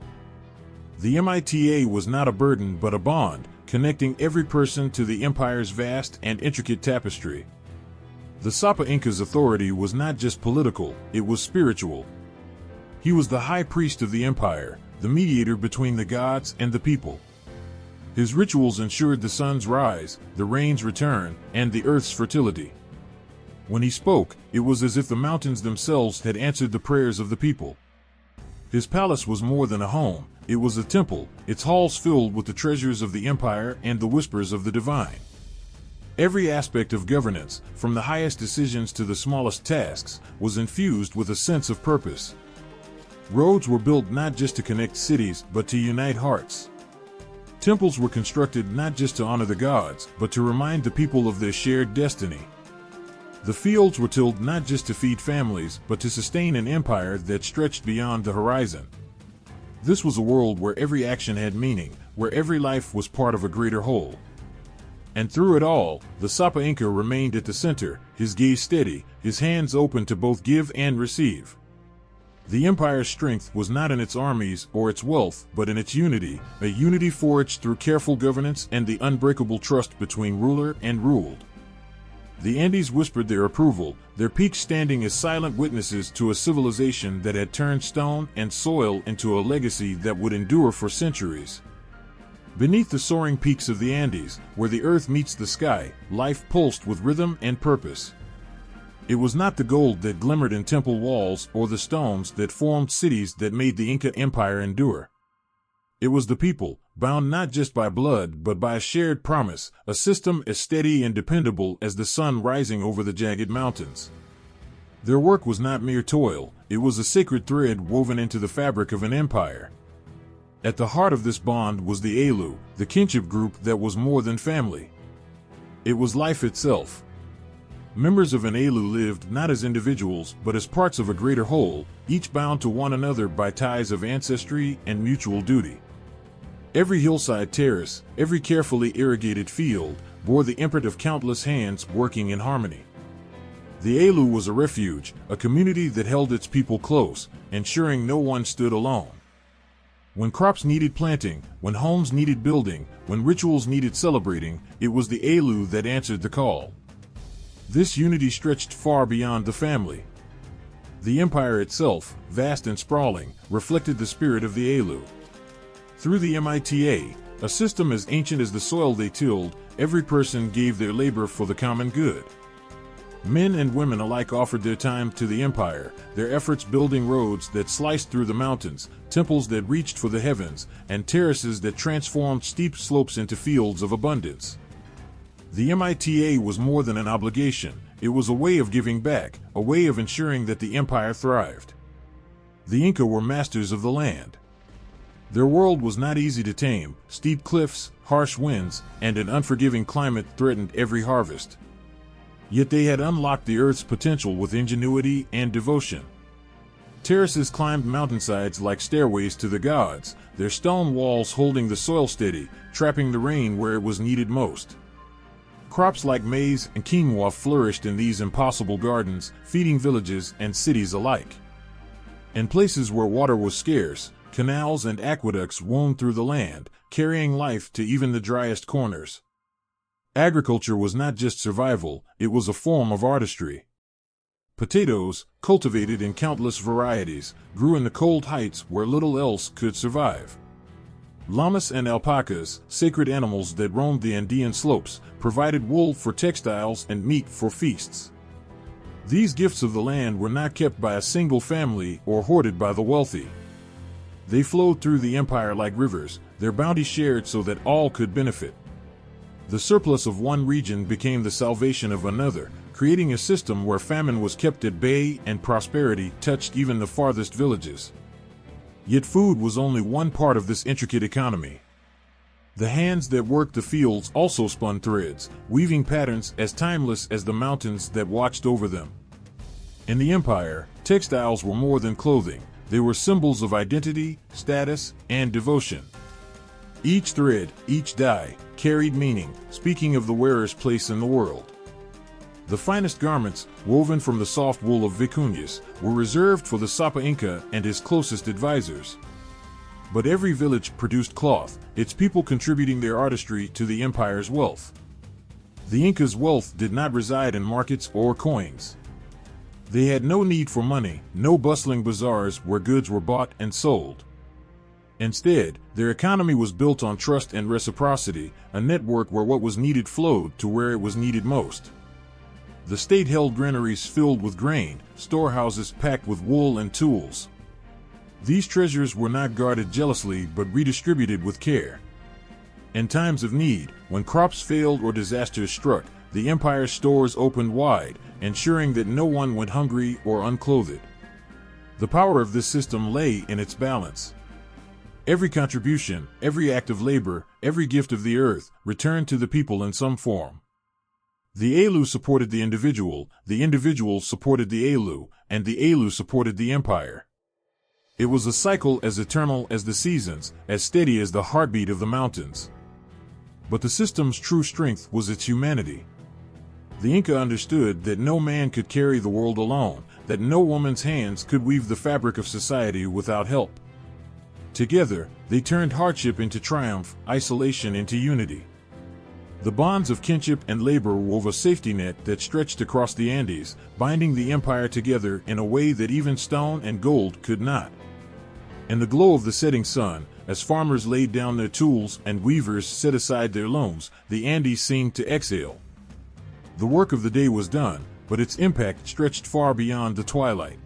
The MITA was not a burden but a bond, connecting every person to the empire's vast and intricate tapestry. The Sapa Inca's authority was not just political, it was spiritual. He was the high priest of the empire, the mediator between the gods and the people. His rituals ensured the sun's rise, the rain's return, and the earth's fertility. When he spoke, it was as if the mountains themselves had answered the prayers of the people. His palace was more than a home, it was a temple, its halls filled with the treasures of the empire and the whispers of the divine. Every aspect of governance, from the highest decisions to the smallest tasks, was infused with a sense of purpose. Roads were built not just to connect cities, but to unite hearts. Temples were constructed not just to honor the gods, but to remind the people of their shared destiny. The fields were tilled not just to feed families, but to sustain an empire that stretched beyond the horizon. This was a world where every action had meaning, where every life was part of a greater whole. And through it all, the Sapa Inca remained at the center, his gaze steady, his hands open to both give and receive. The empire's strength was not in its armies or its wealth, but in its unity, a unity forged through careful governance and the unbreakable trust between ruler and ruled. The Andes whispered their approval, their peaks standing as silent witnesses to a civilization that had turned stone and soil into a legacy that would endure for centuries. Beneath the soaring peaks of the Andes, where the earth meets the sky, life pulsed with rhythm and purpose. It was not the gold that glimmered in temple walls or the stones that formed cities that made the Inca Empire endure. It was the people, bound not just by blood but by a shared promise, a system as steady and dependable as the sun rising over the jagged mountains. Their work was not mere toil, it was a sacred thread woven into the fabric of an empire. At the heart of this bond was the Alu, the kinship group that was more than family. It was life itself. Members of an Alu lived not as individuals but as parts of a greater whole, each bound to one another by ties of ancestry and mutual duty. Every hillside terrace, every carefully irrigated field, bore the imprint of countless hands working in harmony. The Alu was a refuge, a community that held its people close, ensuring no one stood alone. When crops needed planting, when homes needed building, when rituals needed celebrating, it was the Alu that answered the call. This unity stretched far beyond the family. The empire itself, vast and sprawling, reflected the spirit of the Alu. Through the MITA, A system as ancient as the soil they tilled, every person gave their labor for the common good. Men and women alike offered their time to the empire, their efforts building roads that sliced through the mountains, temples that reached for the heavens, and terraces that transformed steep slopes into fields of abundance. The MITA was more than an obligation, it was a way of giving back, a way of ensuring that the empire thrived. The Inca were masters of the land. Their world was not easy to tame. Steep cliffs, harsh winds, and an unforgiving climate threatened every harvest. Yet they had unlocked the earth's potential with ingenuity and devotion. Terraces climbed mountainsides like stairways to the gods, their stone walls holding the soil steady, trapping the rain where it was needed most. Crops like maize and quinoa flourished in these impossible gardens, feeding villages and cities alike. In places where water was scarce, canals and aqueducts wound through the land, carrying life to even the driest corners. Agriculture was not just survival, it was a form of artistry. Potatoes, cultivated in countless varieties, grew in the cold heights where little else could survive. Llamas and alpacas, sacred animals that roamed the Andean slopes, provided wool for textiles and meat for feasts. These gifts of the land were not kept by a single family or hoarded by the wealthy. They flowed through the empire like rivers, their bounty shared so that all could benefit. The surplus of one region became the salvation of another, creating a system where famine was kept at bay and prosperity touched even the farthest villages. Yet food was only one part of this intricate economy. The hands that worked the fields also spun threads, weaving patterns as timeless as the mountains that watched over them. In the empire, textiles were more than clothing. They were symbols of identity, status, and devotion. Each thread, each dye, carried meaning, speaking of the wearer's place in the world. The finest garments, woven from the soft wool of vicuñas, were reserved for the Sapa Inca and his closest advisors. But every village produced cloth, its people contributing their artistry to the empire's wealth. The Incas' wealth did not reside in markets or coins. They had no need for money, no bustling bazaars where goods were bought and sold. Instead, their economy was built on trust and reciprocity, a network where what was needed flowed to where it was needed most. The state held granaries filled with grain, storehouses packed with wool and tools. These treasures were not guarded jealously but redistributed with care. In times of need, when crops failed or disasters struck, the empire's stores opened wide, ensuring that no one went hungry or unclothed. The power of this system lay in its balance. Every contribution, every act of labor, every gift of the earth returned to the people in some form. The Alu supported the individual supported the Alu, and the Alu supported the empire. It was a cycle as eternal as the seasons, as steady as the heartbeat of the mountains. But the system's true strength was its humanity. The Inca understood that no man could carry the world alone, that no woman's hands could weave the fabric of society without help. Together, they turned hardship into triumph, isolation into unity. The bonds of kinship and labor wove a safety net that stretched across the Andes, binding the empire together in a way that even stone and gold could not. In the glow of the setting sun, as farmers laid down their tools and weavers set aside their looms, the Andes seemed to exhale. The work of the day was done, but its impact stretched far beyond the twilight.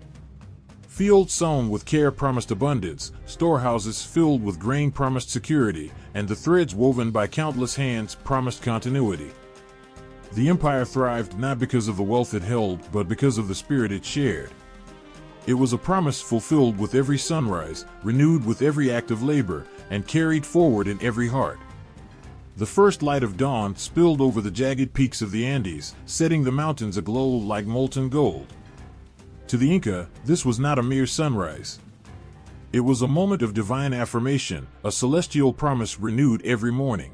Fields sown with care promised abundance, storehouses filled with grain promised security, and the threads woven by countless hands promised continuity. The empire thrived not because of the wealth it held, but because of the spirit it shared. It was a promise fulfilled with every sunrise, renewed with every act of labor, and carried forward in every heart. The first light of dawn spilled over the jagged peaks of the Andes, setting the mountains aglow like molten gold. To the Inca, this was not a mere sunrise. It was a moment of divine affirmation, a celestial promise renewed every morning.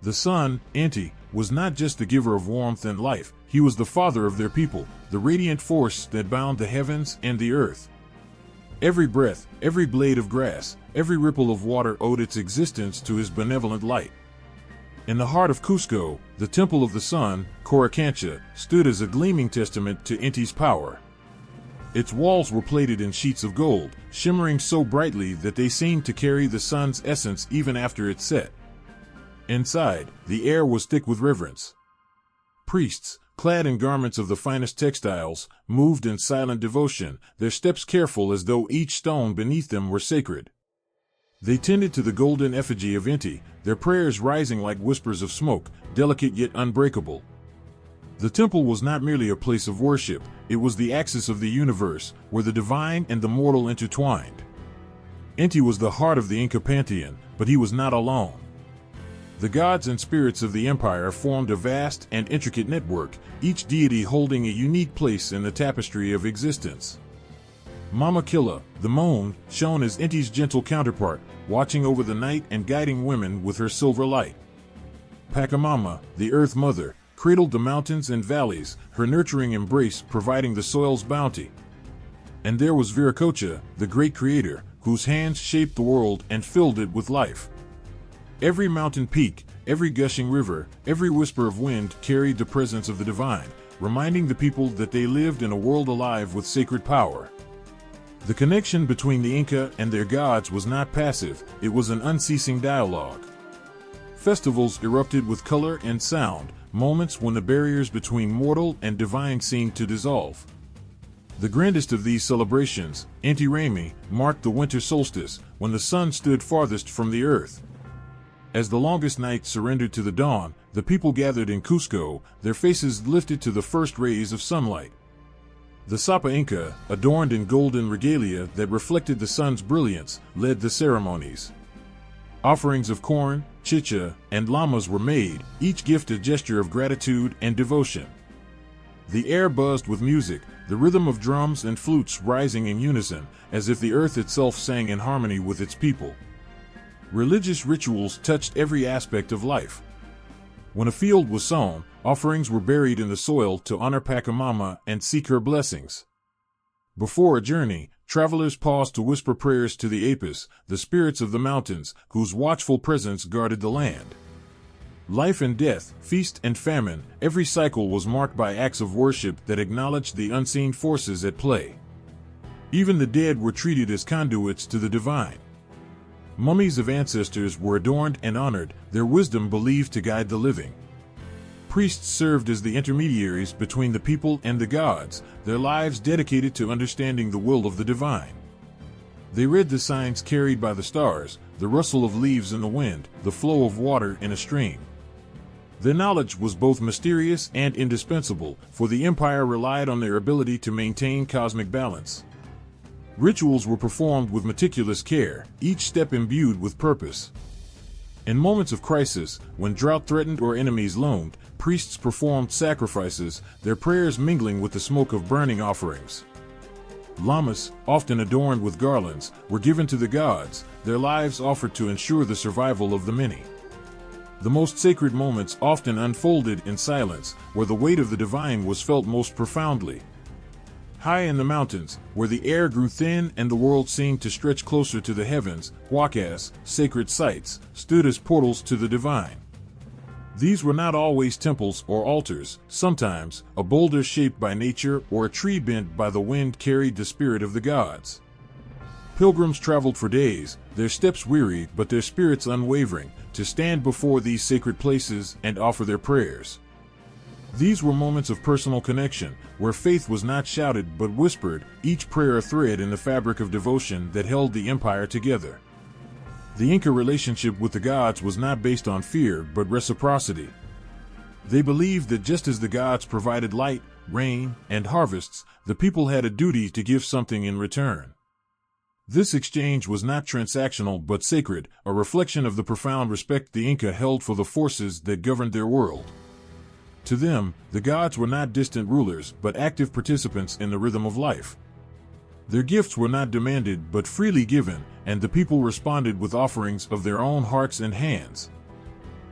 The sun, Inti, was not just the giver of warmth and life, he was the father of their people, the radiant force that bound the heavens and the earth. Every breath, every blade of grass, every ripple of water owed its existence to his benevolent light. In the heart of Cusco, the Temple of the Sun, Coricancha, stood as a gleaming testament to Inti's power. Its walls were plated in sheets of gold, shimmering so brightly that they seemed to carry the sun's essence even after it set. Inside, the air was thick with reverence. Priests, clad in garments of the finest textiles, moved in silent devotion, their steps careful as though each stone beneath them were sacred. They tended to the golden effigy of Inti, their prayers rising like whispers of smoke, delicate yet unbreakable. The temple was not merely a place of worship, it was the axis of the universe, where the divine and the mortal intertwined. Inti was the heart of the Inca pantheon, but he was not alone. The gods and spirits of the empire formed a vast and intricate network, each deity holding a unique place in the tapestry of existence. Mama Killa, the moon, shone as Inti's gentle counterpart, watching over the night and guiding women with her silver light. Pachamama, the earth mother, cradled the mountains and valleys, her nurturing embrace providing the soil's bounty. And there was Viracocha, the great creator, whose hands shaped the world and filled it with life. Every mountain peak, every gushing river, every whisper of wind carried the presence of the divine, reminding the people that they lived in a world alive with sacred power. The connection between the Inca and their gods was not passive, it was an unceasing dialogue. Festivals erupted with color and sound, moments when the barriers between mortal and divine seemed to dissolve. The grandest of these celebrations, Inti Raymi, marked the winter solstice, when the sun stood farthest from the earth. As the longest night surrendered to the dawn, the people gathered in Cusco, their faces lifted to the first rays of sunlight. The Sapa Inca, adorned in golden regalia that reflected the sun's brilliance, led the ceremonies. Offerings of corn, chicha, and llamas were made, each gift a gesture of gratitude and devotion. The air buzzed with music, the rhythm of drums and flutes rising in unison, as if the earth itself sang in harmony with its people. Religious rituals touched every aspect of life. When a field was sown, offerings were buried in the soil to honor Pachamama and seek her blessings. Before a journey, travelers paused to whisper prayers to the Apis, the spirits of the mountains, whose watchful presence guarded the land. Life and death, feast and famine, every cycle was marked by acts of worship that acknowledged the unseen forces at play. Even the dead were treated as conduits to the divine. Mummies of ancestors were adorned and honored, their wisdom believed to guide the living. Priests served as the intermediaries between the people and the gods, their lives dedicated to understanding the will of the divine. They read the signs carried by the stars, the rustle of leaves in the wind, the flow of water in a stream. Their knowledge was both mysterious and indispensable, for the empire relied on their ability to maintain cosmic balance. Rituals were performed with meticulous care, each step imbued with purpose. In moments of crisis, when drought threatened or enemies loomed, priests performed sacrifices, their prayers mingling with the smoke of burning offerings. Llamas, often adorned with garlands, were given to the gods, their lives offered to ensure the survival of the many. The most sacred moments often unfolded in silence, where the weight of the divine was felt most profoundly. High in the mountains, where the air grew thin and the world seemed to stretch closer to the heavens, huacas, sacred sites, stood as portals to the divine. These were not always temples or altars, sometimes a boulder shaped by nature or a tree bent by the wind carried the spirit of the gods. Pilgrims traveled for days, their steps weary but their spirits unwavering, to stand before these sacred places and offer their prayers. These were moments of personal connection, where faith was not shouted but whispered, each prayer a thread in the fabric of devotion that held the empire together. The Inca relationship with the gods was not based on fear but reciprocity. They believed that just as the gods provided light, rain, and harvests, the people had a duty to give something in return. This exchange was not transactional but sacred, a reflection of the profound respect the Inca held for the forces that governed their world. To them, the gods were not distant rulers but active participants in the rhythm of life. Their gifts were not demanded but freely given, and the people responded with offerings of their own hearts and hands.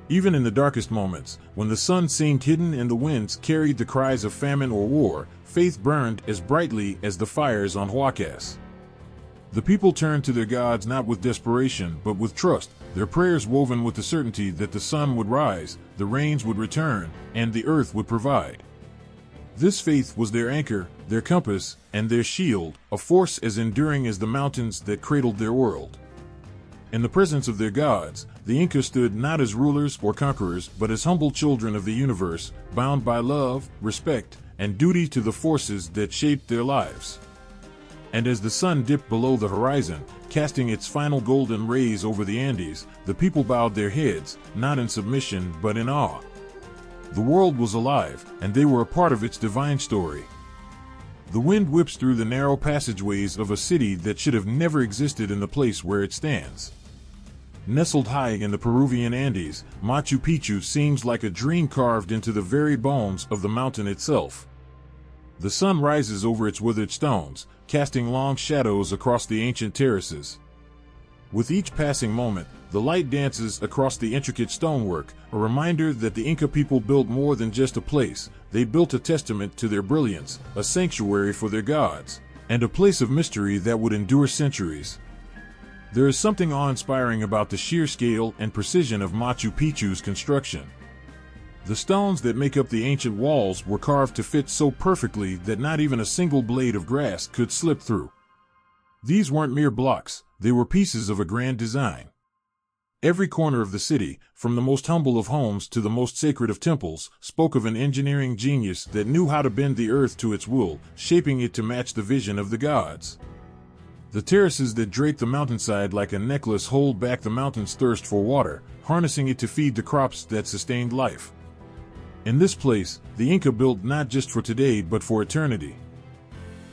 Even in the darkest moments, when the sun seemed hidden and the winds carried the cries of famine or war, faith burned as brightly as the fires on huacas. The people turned to their gods not with desperation but with trust, their prayers woven with the certainty that the sun would rise, the rains would return, and the earth would provide. This faith was their anchor, their compass, and their shield, a force as enduring as the mountains that cradled their world. In the presence of their gods, the Inca stood not as rulers or conquerors, but as humble children of the universe, bound by love, respect, and duty to the forces that shaped their lives. And as the sun dipped below the horizon, casting its final golden rays over the Andes, the people bowed their heads, not in submission but in awe. The world was alive, and they were a part of its divine story. The wind whips through the narrow passageways of a city that should have never existed in the place where it stands. Nestled high in the Peruvian Andes, Machu Picchu seems like a dream carved into the very bones of the mountain itself. The sun rises over its withered stones, casting long shadows across the ancient terraces. With each passing moment, the light dances across the intricate stonework, a reminder that the Inca people built more than just a place. They built a testament to their brilliance, a sanctuary for their gods, and a place of mystery that would endure centuries. There is something awe-inspiring about the sheer scale and precision of Machu Picchu's construction. The stones that make up the ancient walls were carved to fit so perfectly that not even a single blade of grass could slip through. These weren't mere blocks, they were pieces of a grand design. Every corner of the city, from the most humble of homes to the most sacred of temples, spoke of an engineering genius that knew how to bend the earth to its will, shaping it to match the vision of the gods. The terraces that drape the mountainside like a necklace hold back the mountain's thirst for water, harnessing it to feed the crops that sustained life. In this place, the Inca built not just for today but for eternity.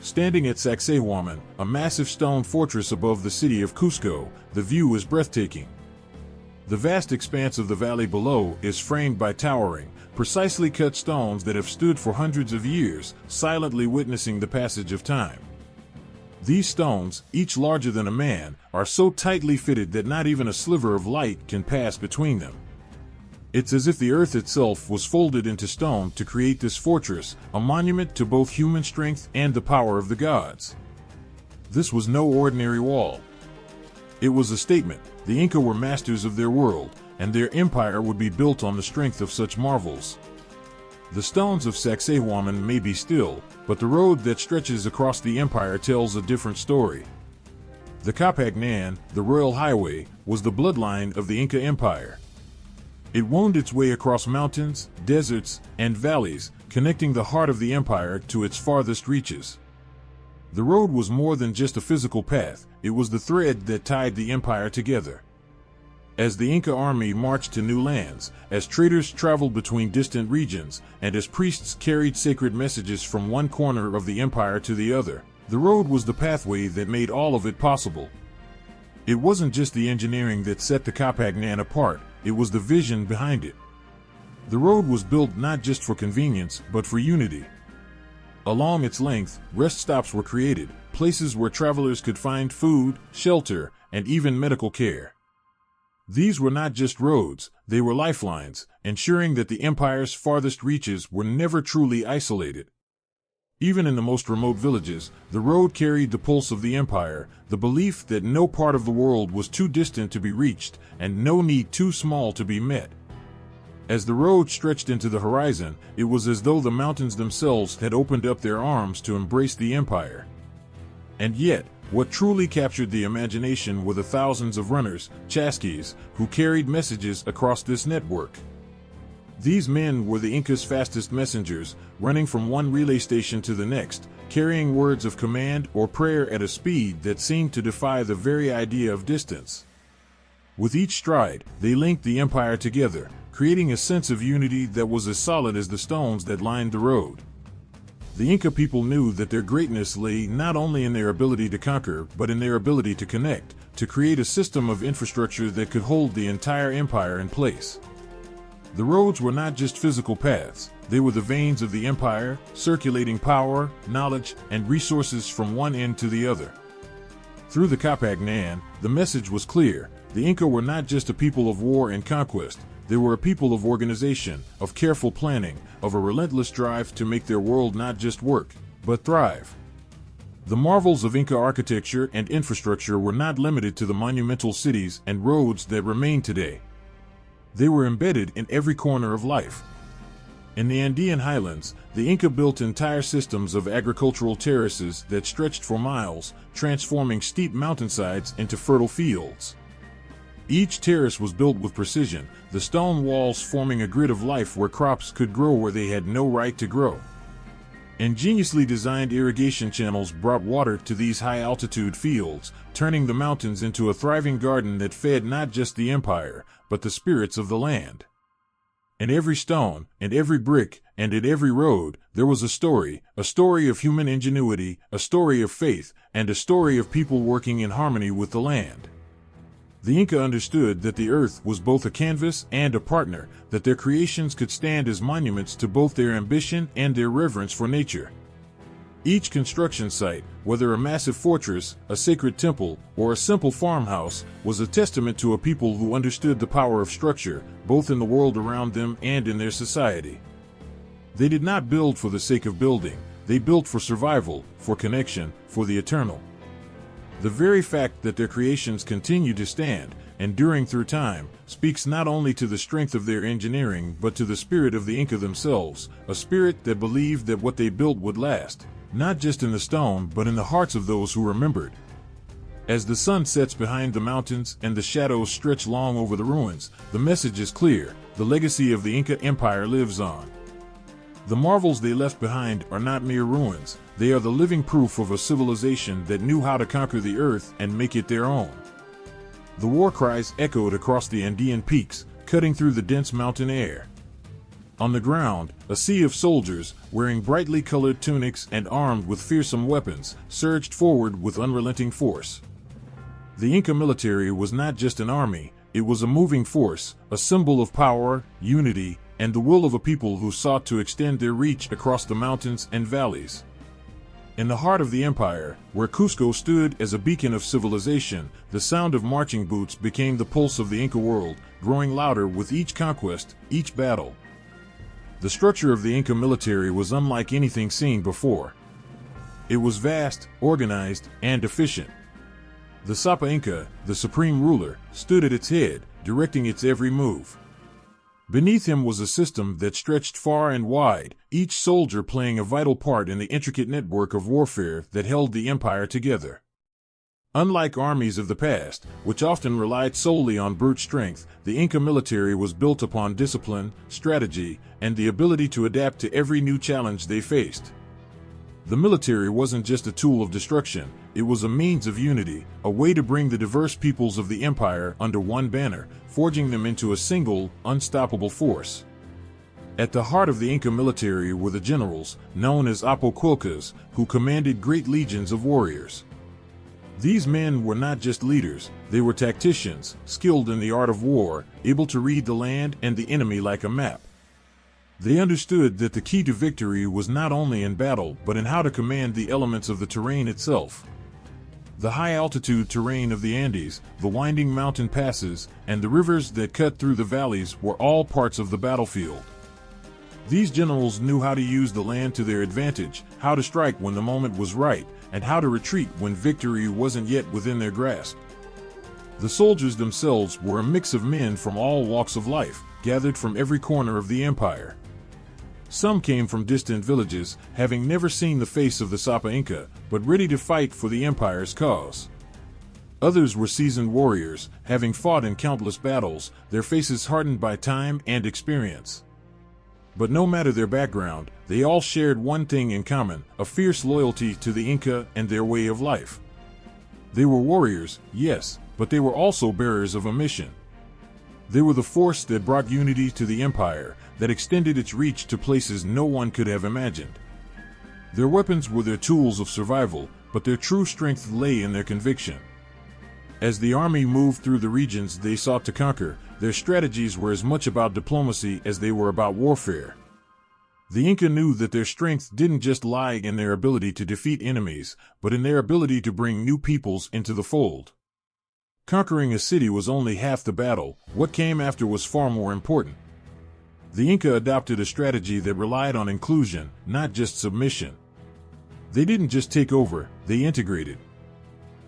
Standing at Sacsayhuaman, a massive stone fortress above the city of Cusco, the view is breathtaking. The vast expanse of the valley below is framed by towering, precisely cut stones that have stood for hundreds of years, silently witnessing the passage of time. These stones, each larger than a man, are so tightly fitted that not even a sliver of light can pass between them. It's as if the earth itself was folded into stone to create this fortress, a monument to both human strength and the power of the gods. This was no ordinary wall. It was a statement. The Inca were masters of their world, and their empire would be built on the strength of such marvels. The stones of Sacsayhuaman may be still, but the road that stretches across the empire tells a different story. The Kapagnan, the royal highway, was the bloodline of the Inca Empire. It wound its way across mountains, deserts, and valleys, connecting the heart of the empire to its farthest reaches. The road was more than just a physical path, it was the thread that tied the empire together. As the Inca army marched to new lands, as traders traveled between distant regions, and as priests carried sacred messages from one corner of the empire to the other, the road was the pathway that made all of it possible. It wasn't just the engineering that set the Kapagnan apart, it was the vision behind it. The road was built not just for convenience, but for unity. Along its length, rest stops were created, places where travelers could find food, shelter, and even medical care. These were not just roads, they were lifelines, ensuring that the empire's farthest reaches were never truly isolated. Even in the most remote villages, the road carried the pulse of the empire, the belief that no part of the world was too distant to be reached, and no need too small to be met. As the road stretched into the horizon, it was as though the mountains themselves had opened up their arms to embrace the empire. And yet, what truly captured the imagination were the thousands of runners, chasquis, who carried messages across this network. These men were the Inca's fastest messengers, running from one relay station to the next, carrying words of command or prayer at a speed that seemed to defy the very idea of distance. With each stride, they linked the empire together, creating a sense of unity that was as solid as the stones that lined the road. The Inca people knew that their greatness lay not only in their ability to conquer, but in their ability to connect, to create a system of infrastructure that could hold the entire empire in place. The roads were not just physical paths, they were the veins of the empire, circulating power, knowledge, and resources from one end to the other. Through the Kapagnan, the message was clear. The Inca were not just a people of war and conquest, they were a people of organization, of careful planning, of a relentless drive to make their world not just work, but thrive. The marvels of Inca architecture and infrastructure were not limited to the monumental cities and roads that remain today. They were embedded in every corner of life. In the Andean highlands, the Inca built entire systems of agricultural terraces that stretched for miles, transforming steep mountainsides into fertile fields. Each terrace was built with precision, the stone walls forming a grid of life where crops could grow where they had no right to grow. Ingeniously designed irrigation channels brought water to these high-altitude fields, turning the mountains into a thriving garden that fed not just the empire, but the spirits of the land. In every stone, in every brick, and in every road, there was a story of human ingenuity, a story of faith, and a story of people working in harmony with the land. The Inca understood that the earth was both a canvas and a partner, that their creations could stand as monuments to both their ambition and their reverence for nature. Each construction site, whether a massive fortress, a sacred temple, or a simple farmhouse, was a testament to a people who understood the power of structure, both in the world around them and in their society. They did not build for the sake of building, they built for survival, for connection, for the eternal. The very fact that their creations continue to stand, enduring through time, speaks not only to the strength of their engineering but to the spirit of the Inca themselves, a spirit that believed that what they built would last, not just in the stone but in the hearts of those who remembered. As the sun sets behind the mountains and the shadows stretch long over the ruins, the message is clear: the legacy of the Inca Empire lives on. The marvels they left behind are not mere ruins, they are the living proof of a civilization that knew how to conquer the earth and make it their own. The war cries echoed across the Andean peaks, cutting through the dense mountain air. On the ground, a sea of soldiers, wearing brightly colored tunics and armed with fearsome weapons, surged forward with unrelenting force. The Inca military was not just an army, it was a moving force, a symbol of power, unity, and the will of a people who sought to extend their reach across the mountains and valleys. In the heart of the empire, where Cusco stood as a beacon of civilization, the sound of marching boots became the pulse of the Inca world, growing louder with each conquest, each battle. The structure of the Inca military was unlike anything seen before. It was vast, organized, and efficient. The Sapa Inca, the supreme ruler, stood at its head, directing its every move. Beneath him was a system that stretched far and wide, each soldier playing a vital part in the intricate network of warfare that held the empire together. Unlike armies of the past, which often relied solely on brute strength, the Inca military was built upon discipline, strategy, and the ability to adapt to every new challenge they faced. The military wasn't just a tool of destruction, it was a means of unity, a way to bring the diverse peoples of the empire under one banner, forging them into a single, unstoppable force. At the heart of the Inca military were the generals, known as Apoquilcas, who commanded great legions of warriors. These men were not just leaders, they were tacticians, skilled in the art of war, able to read the land and the enemy like a map. They understood that the key to victory was not only in battle but in how to command the elements of the terrain itself. The high-altitude terrain of the Andes, the winding mountain passes, and the rivers that cut through the valleys were all parts of the battlefield. These generals knew how to use the land to their advantage, how to strike when the moment was right, and how to retreat when victory wasn't yet within their grasp. The soldiers themselves were a mix of men from all walks of life, gathered from every corner of the empire. Some came from distant villages, having never seen the face of the Sapa Inca, but ready to fight for the empire's cause. Others were seasoned warriors, having fought in countless battles, their faces hardened by time and experience. But no matter their background, they all shared one thing in common, a fierce loyalty to the Inca and their way of life. They were warriors, yes, but they were also bearers of a mission. They were the force that brought unity to the empire, that extended its reach to places no one could have imagined. Their weapons were their tools of survival, but their true strength lay in their conviction. As the army moved through the regions they sought to conquer, their strategies were as much about diplomacy as they were about warfare. The Inca knew that their strength didn't just lie in their ability to defeat enemies, but in their ability to bring new peoples into the fold. Conquering a city was only half the battle, what came after was far more important. The Inca adopted a strategy that relied on inclusion, not just submission. They didn't just take over, they integrated.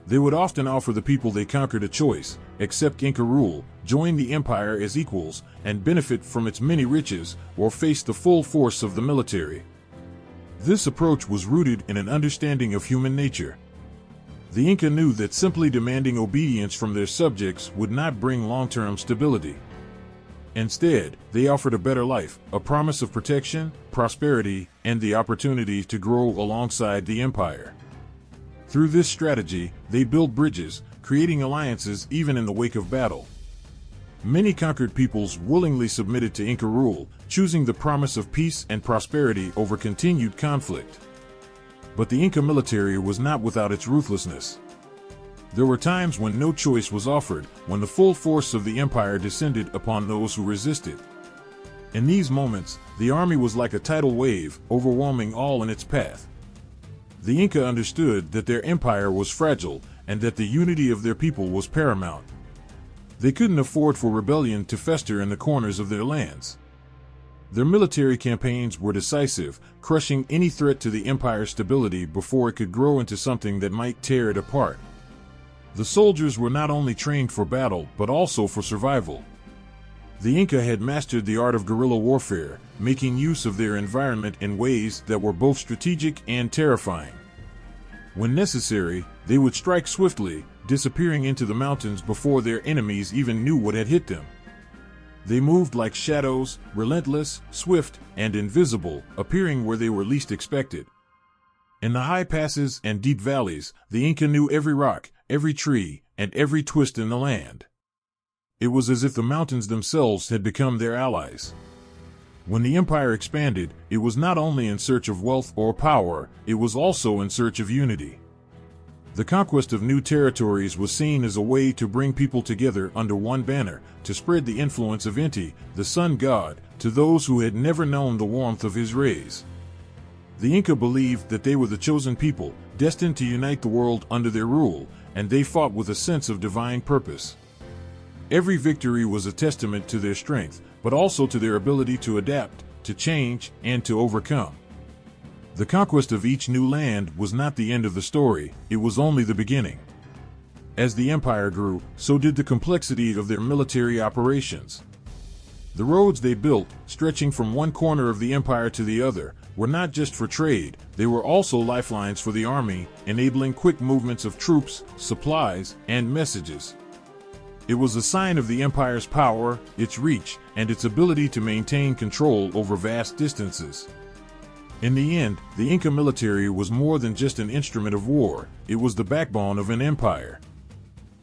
They would often offer the people they conquered a choice: accept Inca rule, join the empire as equals, and benefit from its many riches, or face the full force of the military. This approach was rooted in an understanding of human nature. The Inca knew that simply demanding obedience from their subjects would not bring long-term stability. Instead, they offered a better life, a promise of protection, prosperity, and the opportunity to grow alongside the empire. Through this strategy, they built bridges, creating alliances even in the wake of battle. Many conquered peoples willingly submitted to Inca rule, choosing the promise of peace and prosperity over continued conflict. But the Inca military was not without its ruthlessness. There were times when no choice was offered, when the full force of the empire descended upon those who resisted. In these moments, the army was like a tidal wave, overwhelming all in its path. The Inca understood that their empire was fragile and that the unity of their people was paramount. They couldn't afford for rebellion to fester in the corners of their lands. Their military campaigns were decisive, crushing any threat to the empire's stability before it could grow into something that might tear it apart. The soldiers were not only trained for battle, but also for survival. The Inca had mastered the art of guerrilla warfare, making use of their environment in ways that were both strategic and terrifying. When necessary, they would strike swiftly, disappearing into the mountains before their enemies even knew what had hit them. They moved like shadows, relentless, swift, and invisible, appearing where they were least expected. In the high passes and deep valleys, the Inca knew every rock, every tree, and every twist in the land. It was as if the mountains themselves had become their allies. When the empire expanded, it was not only in search of wealth or power, it was also in search of unity. The conquest of new territories was seen as a way to bring people together under one banner, to spread the influence of Inti, the sun god, to those who had never known the warmth of his rays. The Inca believed that they were the chosen people, destined to unite the world under their rule, and they fought with a sense of divine purpose. Every victory was a testament to their strength, but also to their ability to adapt, to change, and to overcome. The conquest of each new land was not the end of the story, it was only the beginning. As the empire grew, so did the complexity of their military operations. The roads they built, stretching from one corner of the empire to the other, were not just for trade, they were also lifelines for the army, enabling quick movements of troops, supplies, and messages. It was a sign of the empire's power, its reach, and its ability to maintain control over vast distances. In the end, the Inca military was more than just an instrument of war, it was the backbone of an empire.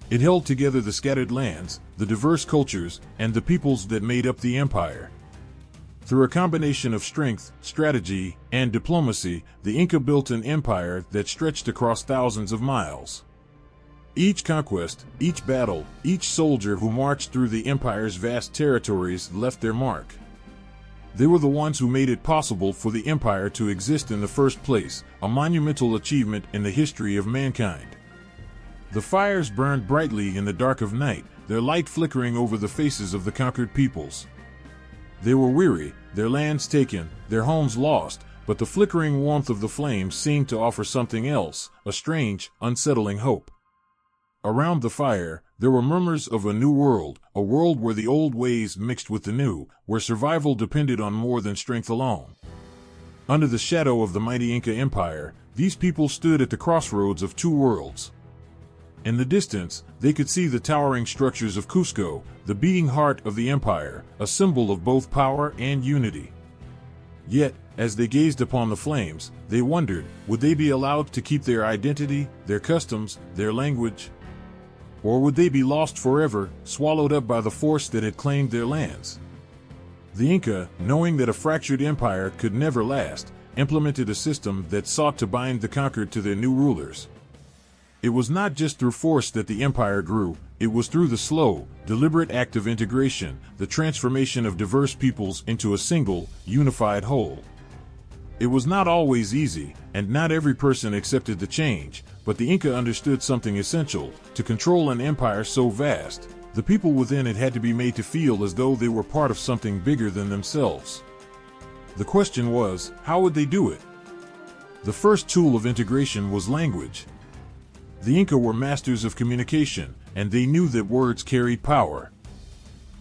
It held together the scattered lands, the diverse cultures, and the peoples that made up the empire. Through a combination of strength, strategy, and diplomacy, the Inca built an empire that stretched across thousands of miles. Each conquest, each battle, each soldier who marched through the empire's vast territories left their mark. They were the ones who made it possible for the empire to exist in the first place, a monumental achievement in the history of mankind. The fires burned brightly in the dark of night, their light flickering over the faces of the conquered peoples. They were weary, their lands taken, their homes lost, but the flickering warmth of the flames seemed to offer something else, a strange, unsettling hope. Around the fire, there were murmurs of a new world, a world where the old ways mixed with the new, where survival depended on more than strength alone. Under the shadow of the mighty Inca Empire, these people stood at the crossroads of two worlds. In the distance, they could see the towering structures of Cusco, the beating heart of the empire, a symbol of both power and unity. Yet, as they gazed upon the flames, they wondered, would they be allowed to keep their identity, their customs, their language? Or would they be lost forever, swallowed up by the force that had claimed their lands? The Inca, knowing that a fractured empire could never last, implemented a system that sought to bind the conquered to their new rulers. It was not just through force that the empire grew, it was through the slow, deliberate act of integration, the transformation of diverse peoples into a single, unified whole. It was not always easy, and not every person accepted the change, but the Inca understood something essential. To control an empire so vast, the people within it had to be made to feel as though they were part of something bigger than themselves. The question was, how would they do it? The first tool of integration was language. The Inca were masters of communication, and they knew that words carried power.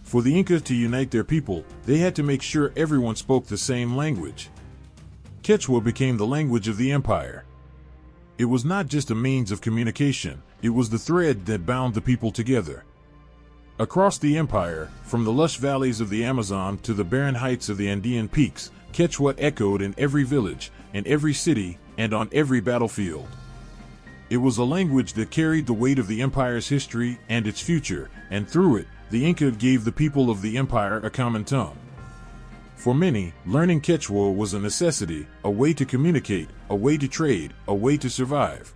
For the Inca to unite their people, they had to make sure everyone spoke the same language. Quechua became the language of the empire. It was not just a means of communication, it was the thread that bound the people together. Across the empire, from the lush valleys of the Amazon to the barren heights of the Andean peaks, Quechua echoed in every village, in every city, and on every battlefield. It was a language that carried the weight of the empire's history and its future, and through it, the Inca gave the people of the empire a common tongue. For many, learning Quechua was a necessity, a way to communicate, a way to trade, a way to survive.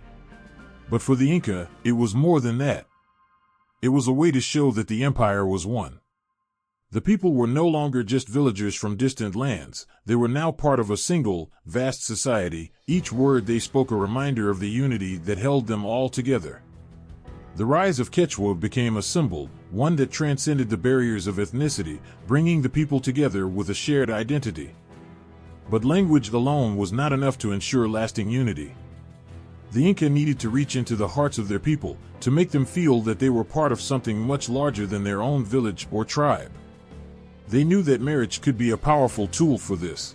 But for the Inca, it was more than that. It was a way to show that the empire was one. The people were no longer just villagers from distant lands, they were now part of a single, vast society, each word they spoke a reminder of the unity that held them all together. The rise of Quechua became a symbol, one that transcended the barriers of ethnicity, bringing the people together with a shared identity. But language alone was not enough to ensure lasting unity. The Inca needed to reach into the hearts of their people, to make them feel that they were part of something much larger than their own village or tribe. They knew that marriage could be a powerful tool for this.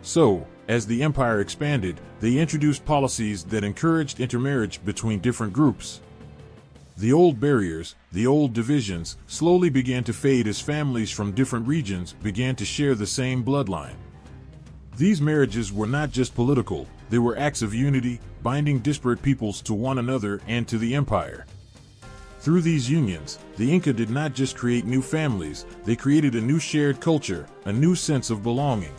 So, as the empire expanded, they introduced policies that encouraged intermarriage between different groups. The old barriers, the old divisions, slowly began to fade as families from different regions began to share the same bloodline. These marriages were not just political, they were acts of unity, binding disparate peoples to one another and to the empire. Through these unions, the Inca did not just create new families, they created a new shared culture, a new sense of belonging.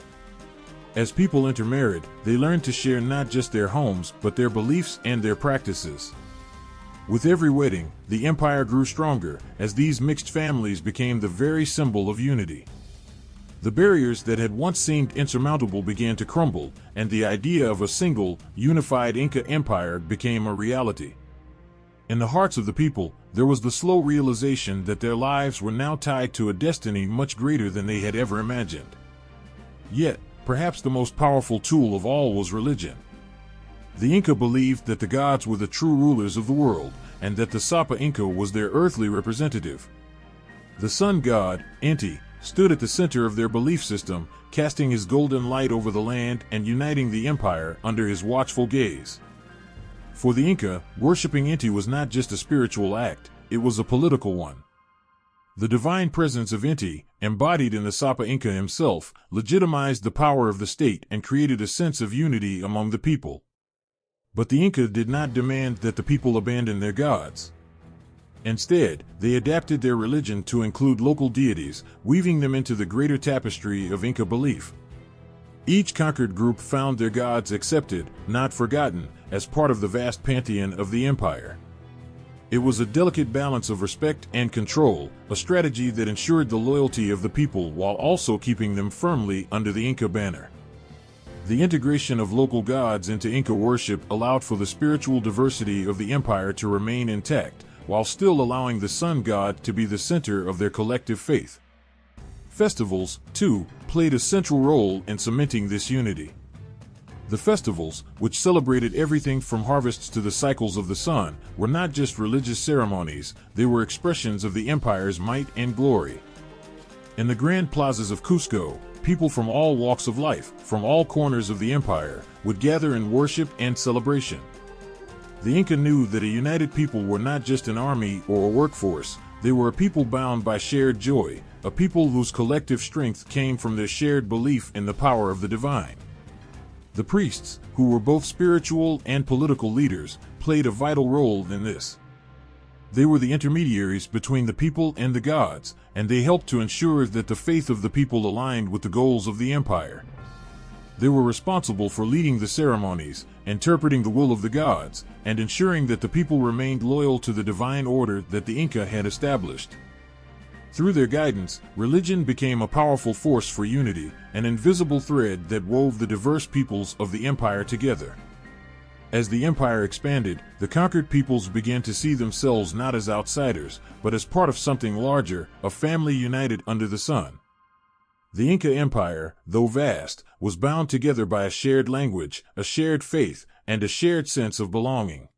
As people intermarried, they learned to share not just their homes, but their beliefs and their practices. With every wedding, the empire grew stronger, as these mixed families became the very symbol of unity. The barriers that had once seemed insurmountable began to crumble, and the idea of a single, unified Inca Empire became a reality. In the hearts of the people, there was the slow realization that their lives were now tied to a destiny much greater than they had ever imagined. Yet, perhaps the most powerful tool of all was religion. The Inca believed that the gods were the true rulers of the world, and that the Sapa Inca was their earthly representative. The sun god, Inti, stood at the center of their belief system, casting his golden light over the land and uniting the empire under his watchful gaze. For the Inca, worshipping Inti was not just a spiritual act, it was a political one. The divine presence of Inti, embodied in the Sapa Inca himself, legitimized the power of the state and created a sense of unity among the people. But the Inca did not demand that the people abandon their gods. Instead, they adapted their religion to include local deities, weaving them into the greater tapestry of Inca belief. Each conquered group found their gods accepted, not forgotten, as part of the vast pantheon of the empire. It was a delicate balance of respect and control, a strategy that ensured the loyalty of the people while also keeping them firmly under the Inca banner. The integration of local gods into Inca worship allowed for the spiritual diversity of the empire to remain intact, while still allowing the sun god to be the center of their collective faith. Festivals, too, played a central role in cementing this unity. The festivals, which celebrated everything from harvests to the cycles of the sun, were not just religious ceremonies, they were expressions of the empire's might and glory. In the grand plazas of Cusco, people from all walks of life, from all corners of the empire, would gather in worship and celebration. The Inca knew that a united people were not just an army or a workforce, they were a people bound by shared joy, a people whose collective strength came from their shared belief in the power of the divine. The priests, who were both spiritual and political leaders, played a vital role in this. They were the intermediaries between the people and the gods, and they helped to ensure that the faith of the people aligned with the goals of the empire. They were responsible for leading the ceremonies, interpreting the will of the gods, and ensuring that the people remained loyal to the divine order that the Inca had established. Through their guidance, religion became a powerful force for unity, an invisible thread that wove the diverse peoples of the empire together. As the empire expanded, the conquered peoples began to see themselves not as outsiders, but as part of something larger, a family united under the sun. The Inca Empire, though vast, was bound together by a shared language, a shared faith, and a shared sense of belonging.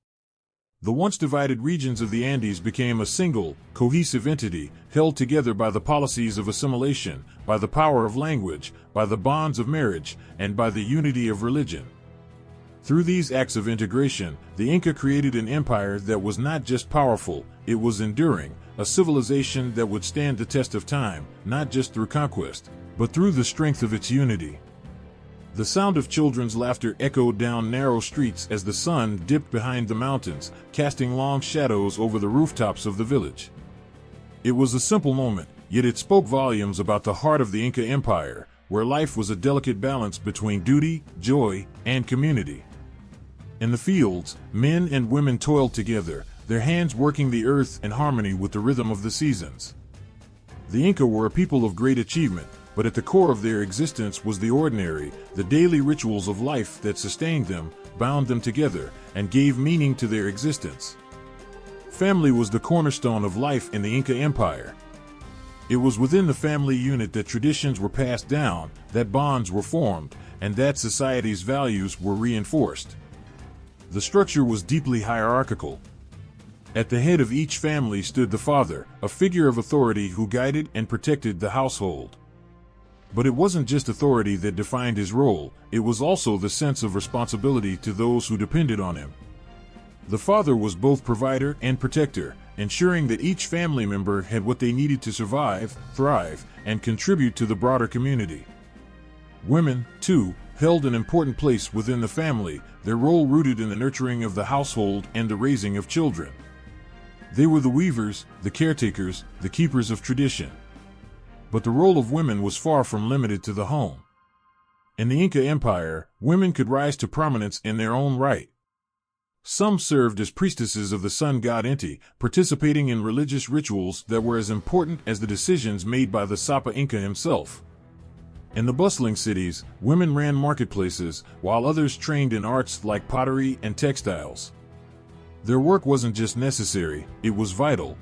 The once divided regions of the Andes became a single, cohesive entity, held together by the policies of assimilation, by the power of language, by the bonds of marriage, and by the unity of religion. Through these acts of integration, the Inca created an empire that was not just powerful, it was enduring, a civilization that would stand the test of time, not just through conquest, but through the strength of its unity. The sound of children's laughter echoed down narrow streets as the sun dipped behind the mountains, casting long shadows over the rooftops of the village. It was a simple moment, yet it spoke volumes about the heart of the Inca Empire, where life was a delicate balance between duty, joy, and community. In the fields, men and women toiled together, their hands working the earth in harmony with the rhythm of the seasons. The Inca were a people of great achievement, but at the core of their existence was the ordinary, the daily rituals of life that sustained them, bound them together, and gave meaning to their existence. Family was the cornerstone of life in the Inca Empire. It was within the family unit that traditions were passed down, that bonds were formed, and that society's values were reinforced. The structure was deeply hierarchical. At the head of each family stood the father, a figure of authority who guided and protected the household. But it wasn't just authority that defined his role, it was also the sense of responsibility to those who depended on him. The father was both provider and protector, ensuring that each family member had what they needed to survive, thrive, and contribute to the broader community. Women, too, held an important place within the family, their role rooted in the nurturing of the household and the raising of children. They were the weavers, the caretakers, the keepers of tradition. But the role of women was far from limited to the home. In the Inca Empire, women could rise to prominence in their own right. Some served as priestesses of the sun god Inti, participating in religious rituals that were as important as the decisions made by the Sapa Inca himself. In the bustling cities, women ran marketplaces, while others trained in arts like pottery and textiles. Their work wasn't just necessary, it was vital.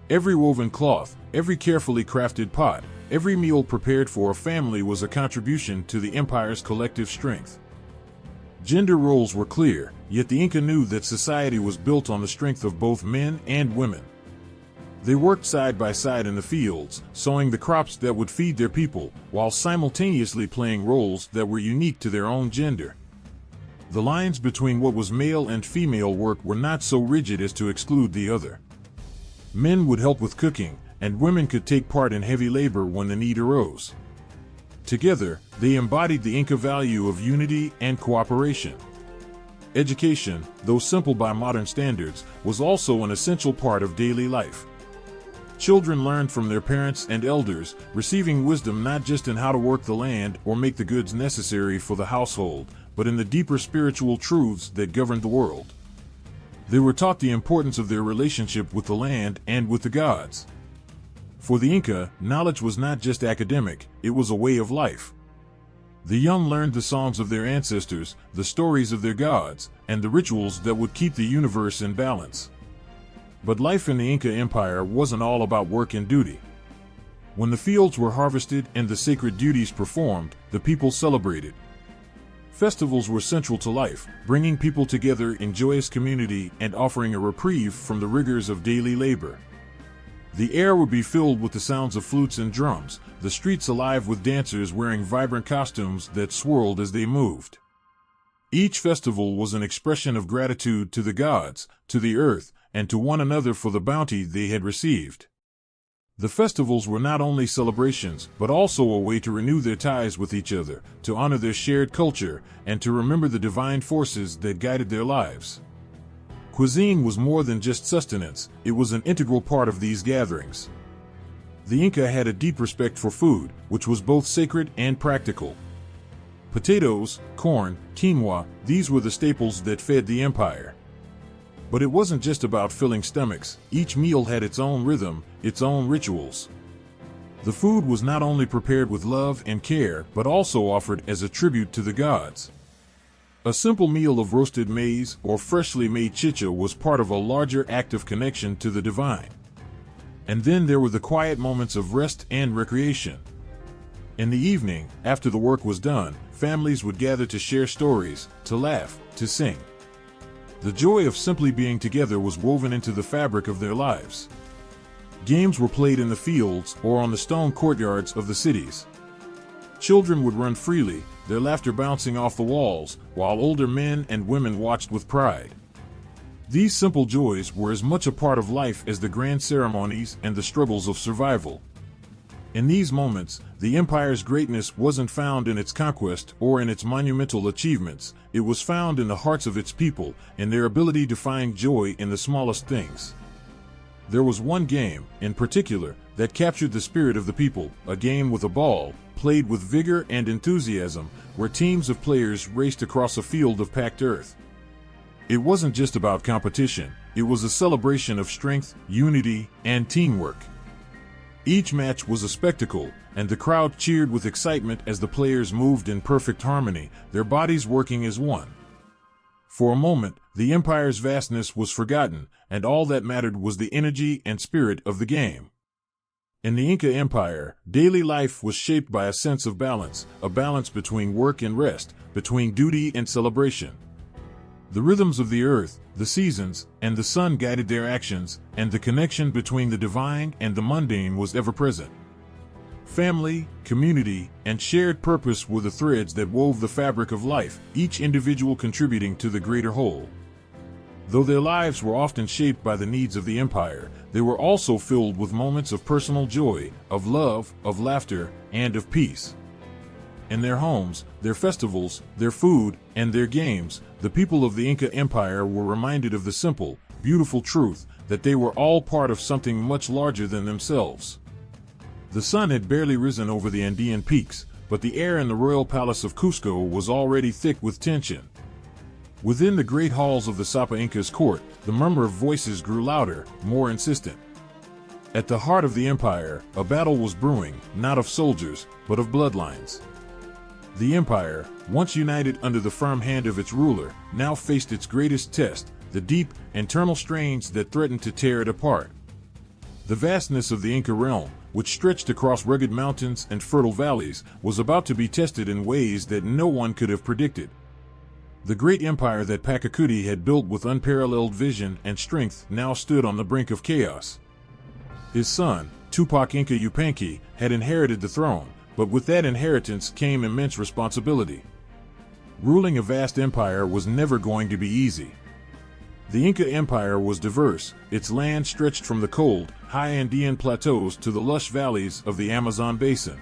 Every woven cloth, every carefully crafted pot, every meal prepared for a family was a contribution to the empire's collective strength. Gender roles were clear, yet the Inca knew that society was built on the strength of both men and women. They worked side by side in the fields, sowing the crops that would feed their people, while simultaneously playing roles that were unique to their own gender. The lines between what was male and female work were not so rigid as to exclude the other. Men would help with cooking, and women could take part in heavy labor when the need arose. Together, they embodied the Inca value of unity and cooperation. Education, though simple by modern standards, was also an essential part of daily life. Children learned from their parents and elders, receiving wisdom not just in how to work the land or make the goods necessary for the household, but in the deeper spiritual truths that governed the world. They were taught the importance of their relationship with the land and with the gods. For the Inca, knowledge was not just academic, it was a way of life. The young learned the songs of their ancestors, the stories of their gods, and the rituals that would keep the universe in balance. But life in the Inca Empire wasn't all about work and duty. When the fields were harvested and the sacred duties performed, the people celebrated. Festivals were central to life, bringing people together in joyous community and offering a reprieve from the rigors of daily labor. The air would be filled with the sounds of flutes and drums, the streets alive with dancers wearing vibrant costumes that swirled as they moved. Each festival was an expression of gratitude to the gods, to the earth, and to one another for the bounty they had received. The festivals were not only celebrations, but also a way to renew their ties with each other, to honor their shared culture, and to remember the divine forces that guided their lives. Cuisine was more than just sustenance, it was an integral part of these gatherings. The Inca had a deep respect for food, which was both sacred and practical. Potatoes, corn, quinoa, these were the staples that fed the empire. But it wasn't just about filling stomachs, each meal had its own rhythm, its own rituals. The food was not only prepared with love and care, but also offered as a tribute to the gods. A simple meal of roasted maize or freshly made chicha was part of a larger act of connection to the divine. And then there were the quiet moments of rest and recreation. In the evening, after the work was done, families would gather to share stories, to laugh, to sing. The joy of simply being together was woven into the fabric of their lives. Games were played in the fields or on the stone courtyards of the cities. Children would run freely, their laughter bouncing off the walls, while older men and women watched with pride. These simple joys were as much a part of life as the grand ceremonies and the struggles of survival. In these moments, the empire's greatness wasn't found in its conquest or in its monumental achievements. It was found in the hearts of its people, in their ability to find joy in the smallest things. There was one game, in particular, that captured the spirit of the people, a game with a ball, played with vigor and enthusiasm, where teams of players raced across a field of packed earth. It wasn't just about competition, it was a celebration of strength, unity, and teamwork. Each match was a spectacle, and the crowd cheered with excitement as the players moved in perfect harmony, their bodies working as one. For a moment, the empire's vastness was forgotten, and all that mattered was the energy and spirit of the game. In the Inca Empire, daily life was shaped by a sense of balance, a balance between work and rest, between duty and celebration. The rhythms of the earth, the seasons, and the sun guided their actions, and the connection between the divine and the mundane was ever present. Family, community, and shared purpose were the threads that wove the fabric of life, each individual contributing to the greater whole. Though their lives were often shaped by the needs of the empire, they were also filled with moments of personal joy, of love, of laughter, and of peace. In their homes, their festivals, their food, and their games, the people of the Inca Empire were reminded of the simple, beautiful truth that they were all part of something much larger than themselves. The sun had barely risen over the Andean peaks, but the air in the royal palace of Cusco was already thick with tension. Within the great halls of the Sapa Inca's court, the murmur of voices grew louder, more insistent. At the heart of the empire, a battle was brewing, not of soldiers, but of bloodlines. The empire, once united under the firm hand of its ruler, now faced its greatest test, the deep, internal strains that threatened to tear it apart. The vastness of the Inca realm, which stretched across rugged mountains and fertile valleys, was about to be tested in ways that no one could have predicted. The great empire that Pachacuti had built with unparalleled vision and strength now stood on the brink of chaos. His son, Tupac Inca Yupanqui, had inherited the throne, but with that inheritance came immense responsibility. Ruling a vast empire was never going to be easy. The Inca Empire was diverse, its land stretched from the cold, high Andean plateaus to the lush valleys of the Amazon basin.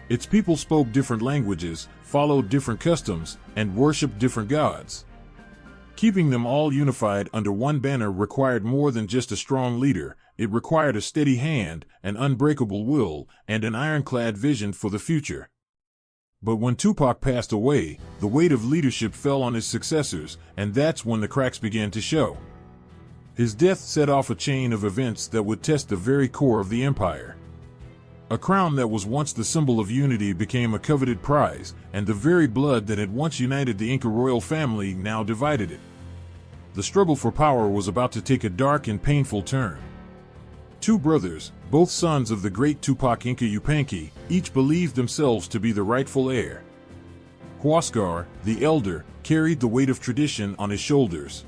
Its people spoke different languages, followed different customs, and worshipped different gods. Keeping them all unified under one banner required more than just a strong leader. It required a steady hand, an unbreakable will, and an ironclad vision for the future. But when Tupac passed away, the weight of leadership fell on his successors, and that's when the cracks began to show. His death set off a chain of events that would test the very core of the empire. A crown that was once the symbol of unity became a coveted prize, and the very blood that had once united the Inca royal family now divided it. The struggle for power was about to take a dark and painful turn. Two brothers, both sons of the great Tupac Inca Yupanqui, each believed themselves to be the rightful heir. Huascar, the elder, carried the weight of tradition on his shoulders.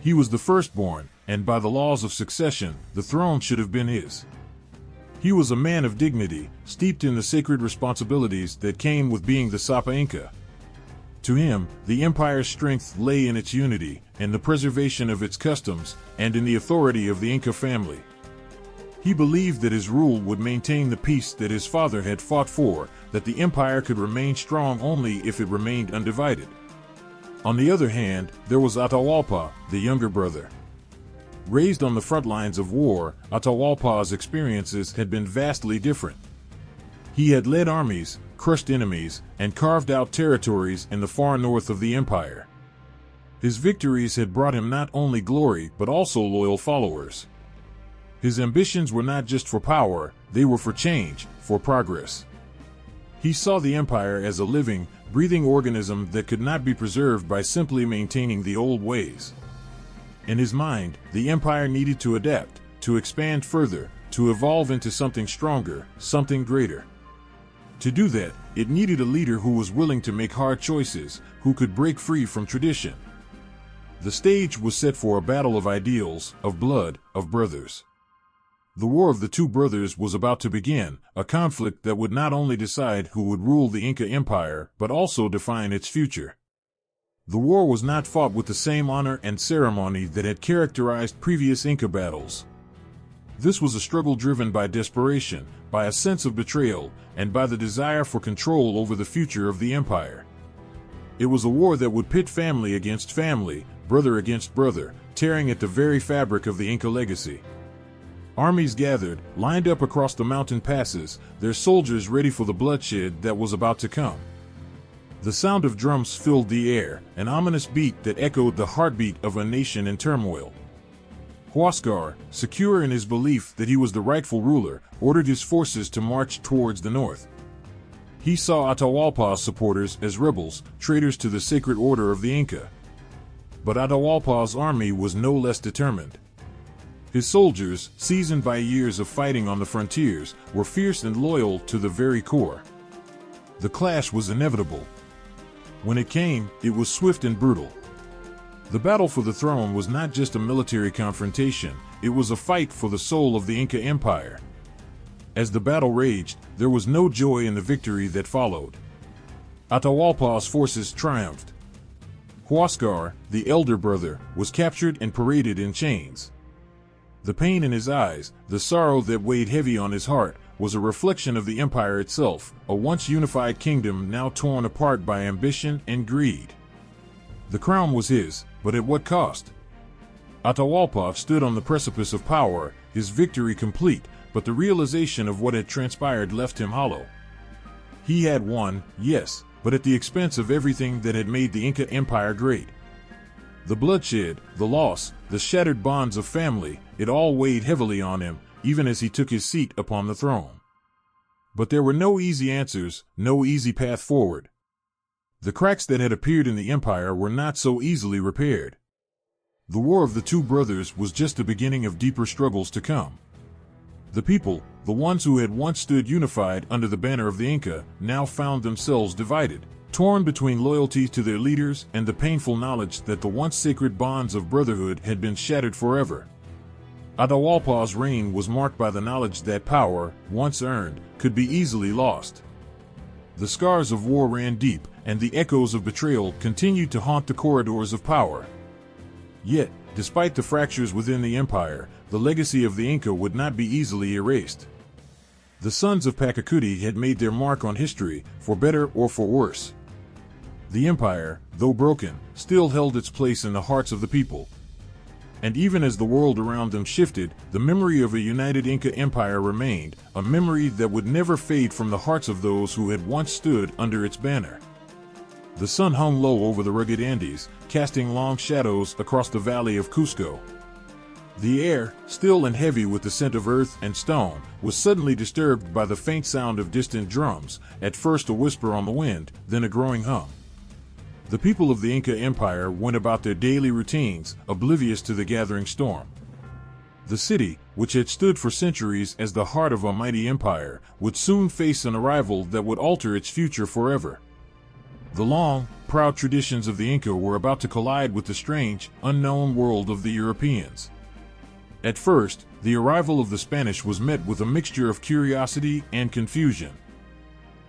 He was the firstborn, and by the laws of succession, the throne should have been his. He was a man of dignity, steeped in the sacred responsibilities that came with being the Sapa Inca. To him, the empire's strength lay in its unity, in the preservation of its customs, and in the authority of the Inca family. He believed that his rule would maintain the peace that his father had fought for, that the empire could remain strong only if it remained undivided. On the other hand, there was Atahualpa, the younger brother. Raised on the front lines of war, Atahualpa's experiences had been vastly different. He had led armies, crushed enemies, and carved out territories in the far north of the empire. His victories had brought him not only glory but also loyal followers. His ambitions were not just for power, they were for change, for progress. He saw the empire as a living, breathing organism that could not be preserved by simply maintaining the old ways. In his mind, the empire needed to adapt, to expand further, to evolve into something stronger, something greater. To do that, it needed a leader who was willing to make hard choices, who could break free from tradition. The stage was set for a battle of ideals, of blood, of brothers. The War of the Two Brothers was about to begin, a conflict that would not only decide who would rule the Inca Empire, but also define its future. The war was not fought with the same honor and ceremony that had characterized previous Inca battles. This was a struggle driven by desperation, by a sense of betrayal, and by the desire for control over the future of the empire. It was a war that would pit family against family, brother against brother, tearing at the very fabric of the Inca legacy. Armies gathered, lined up across the mountain passes, their soldiers ready for the bloodshed that was about to come. The sound of drums filled the air, an ominous beat that echoed the heartbeat of a nation in turmoil. Huascar, secure in his belief that he was the rightful ruler, ordered his forces to march towards the north. He saw Atahualpa's supporters as rebels, traitors to the sacred order of the Inca. But Atahualpa's army was no less determined. His soldiers, seasoned by years of fighting on the frontiers, were fierce and loyal to the very core. The clash was inevitable. When it came, it was swift and brutal. The battle for the throne was not just a military confrontation, it was a fight for the soul of the Inca Empire. As the battle raged, there was no joy in the victory that followed. Atahualpa's forces triumphed. Huascar, the elder brother, was captured and paraded in chains. The pain in his eyes, the sorrow that weighed heavy on his heart, was a reflection of the empire itself, a once unified kingdom now torn apart by ambition and greed. The crown was his, but at what cost? Atahualpa stood on the precipice of power, his victory complete, but the realization of what had transpired left him hollow. He had won, yes, but at the expense of everything that had made the Inca Empire great. The bloodshed, the loss, the shattered bonds of family, it all weighed heavily on him, even as he took his seat upon the throne. But there were no easy answers, no easy path forward. The cracks that had appeared in the empire were not so easily repaired. The War of the Two Brothers was just the beginning of deeper struggles to come. The people, the ones who had once stood unified under the banner of the Inca, now found themselves divided, torn between loyalty to their leaders and the painful knowledge that the once sacred bonds of brotherhood had been shattered forever. Atahualpa's reign was marked by the knowledge that power, once earned, could be easily lost. The scars of war ran deep, and the echoes of betrayal continued to haunt the corridors of power. Yet, despite the fractures within the empire, the legacy of the Inca would not be easily erased. The sons of Pachacuti had made their mark on history, for better or for worse. The empire, though broken, still held its place in the hearts of the people. And even as the world around them shifted, the memory of a united Inca Empire remained, a memory that would never fade from the hearts of those who had once stood under its banner. The sun hung low over the rugged Andes, casting long shadows across the valley of Cusco. The air, still and heavy with the scent of earth and stone, was suddenly disturbed by the faint sound of distant drums, at first a whisper on the wind, then a growing hum. The people of the Inca Empire went about their daily routines, oblivious to the gathering storm. The city, which had stood for centuries as the heart of a mighty empire, would soon face an arrival that would alter its future forever. The long, proud traditions of the Inca were about to collide with the strange, unknown world of the Europeans. At first, the arrival of the Spanish was met with a mixture of curiosity and confusion.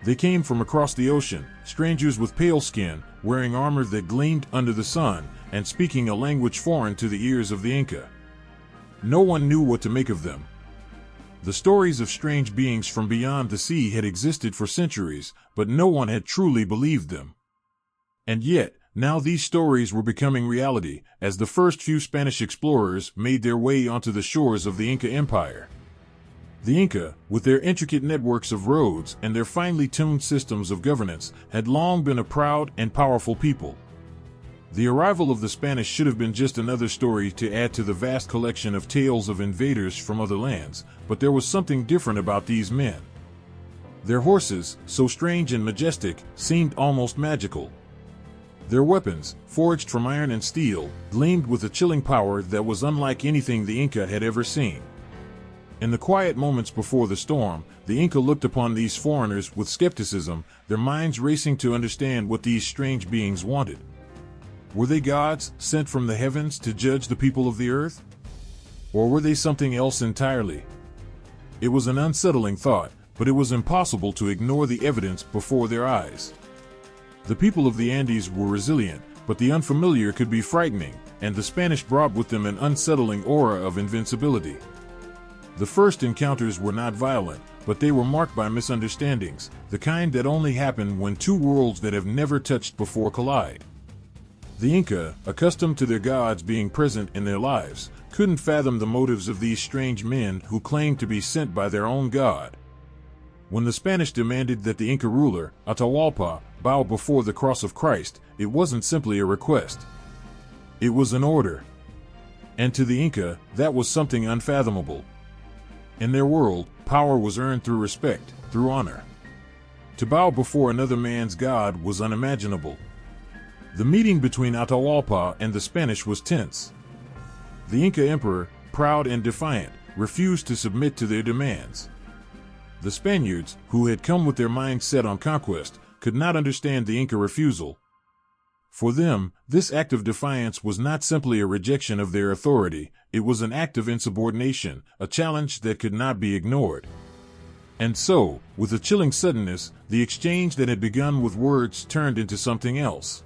They came from across the ocean, strangers with pale skin, wearing armor that gleamed under the sun, and speaking a language foreign to the ears of the Inca. No one knew what to make of them. The stories of strange beings from beyond the sea had existed for centuries, but no one had truly believed them. And yet, now these stories were becoming reality, as the first few Spanish explorers made their way onto the shores of the Inca Empire. The Inca, with their intricate networks of roads and their finely tuned systems of governance, had long been a proud and powerful people. The arrival of the Spanish should have been just another story to add to the vast collection of tales of invaders from other lands, but there was something different about these men. Their horses, so strange and majestic, seemed almost magical. Their weapons, forged from iron and steel, gleamed with a chilling power that was unlike anything the Inca had ever seen. In the quiet moments before the storm, the Inca looked upon these foreigners with skepticism, their minds racing to understand what these strange beings wanted. Were they gods, sent from the heavens to judge the people of the earth? Or were they something else entirely? It was an unsettling thought, but it was impossible to ignore the evidence before their eyes. The people of the Andes were resilient, but the unfamiliar could be frightening, and the Spanish brought with them an unsettling aura of invincibility. The first encounters were not violent, but they were marked by misunderstandings, the kind that only happen when two worlds that have never touched before collide. The Inca, accustomed to their gods being present in their lives, couldn't fathom the motives of these strange men who claimed to be sent by their own god. When the Spanish demanded that the Inca ruler, Atahualpa, bow before the cross of Christ, it wasn't simply a request. It was an order. And to the Inca, that was something unfathomable. In their world, power was earned through respect, through honor. To bow before another man's god was unimaginable. The meeting between Atahualpa and the Spanish was tense. The Inca emperor, proud and defiant, refused to submit to their demands. The Spaniards, who had come with their minds set on conquest, could not understand the Inca refusal. For them, this act of defiance was not simply a rejection of their authority, it was an act of insubordination, a challenge that could not be ignored. And so, with a chilling suddenness, the exchange that had begun with words turned into something else.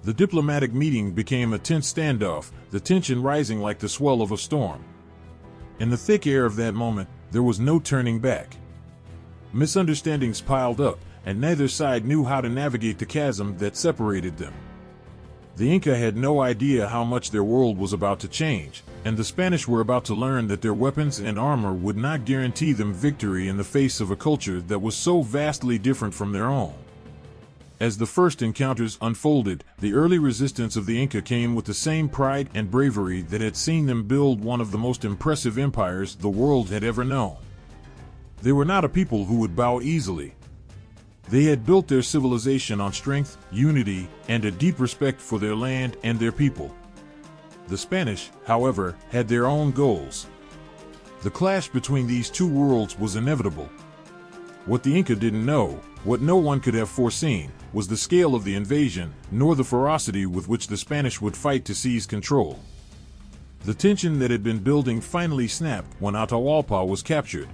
The diplomatic meeting became a tense standoff, the tension rising like the swell of a storm. In the thick air of that moment, there was no turning back. Misunderstandings piled up, and neither side knew how to navigate the chasm that separated them. The Inca had no idea how much their world was about to change, and the Spanish were about to learn that their weapons and armor would not guarantee them victory in the face of a culture that was so vastly different from their own. As the first encounters unfolded, the early resistance of the Inca came with the same pride and bravery that had seen them build one of the most impressive empires the world had ever known. They were not a people who would bow easily. They had built their civilization on strength, unity, and a deep respect for their land and their people. The Spanish, however, had their own goals. The clash between these two worlds was inevitable. What the Inca didn't know, what no one could have foreseen, was the scale of the invasion, nor the ferocity with which the Spanish would fight to seize control. The tension that had been building finally snapped when Atahualpa was captured.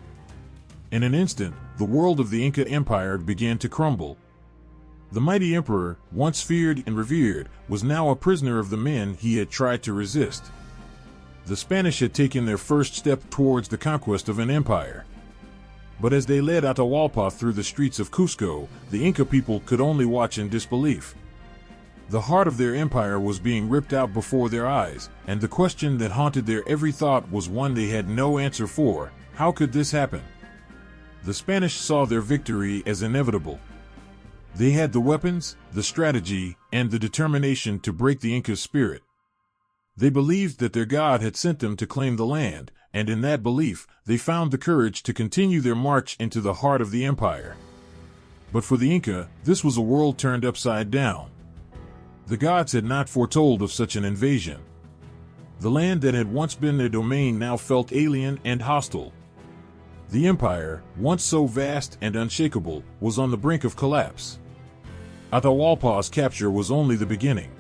In an instant, the world of the Inca Empire began to crumble. The mighty emperor, once feared and revered, was now a prisoner of the men he had tried to resist. The Spanish had taken their first step towards the conquest of an empire. But as they led Atahualpa through the streets of Cusco, the Inca people could only watch in disbelief. The heart of their empire was being ripped out before their eyes, and the question that haunted their every thought was one they had no answer for: how could this happen? The Spanish saw their victory as inevitable. They had the weapons, the strategy, and the determination to break the Inca's spirit. They believed that their god had sent them to claim the land, and in that belief, they found the courage to continue their march into the heart of the empire. But for the Inca, this was a world turned upside down. The gods had not foretold of such an invasion. The land that had once been their domain now felt alien and hostile. The empire, once so vast and unshakable, was on the brink of collapse. Atahualpa's capture was only the beginning.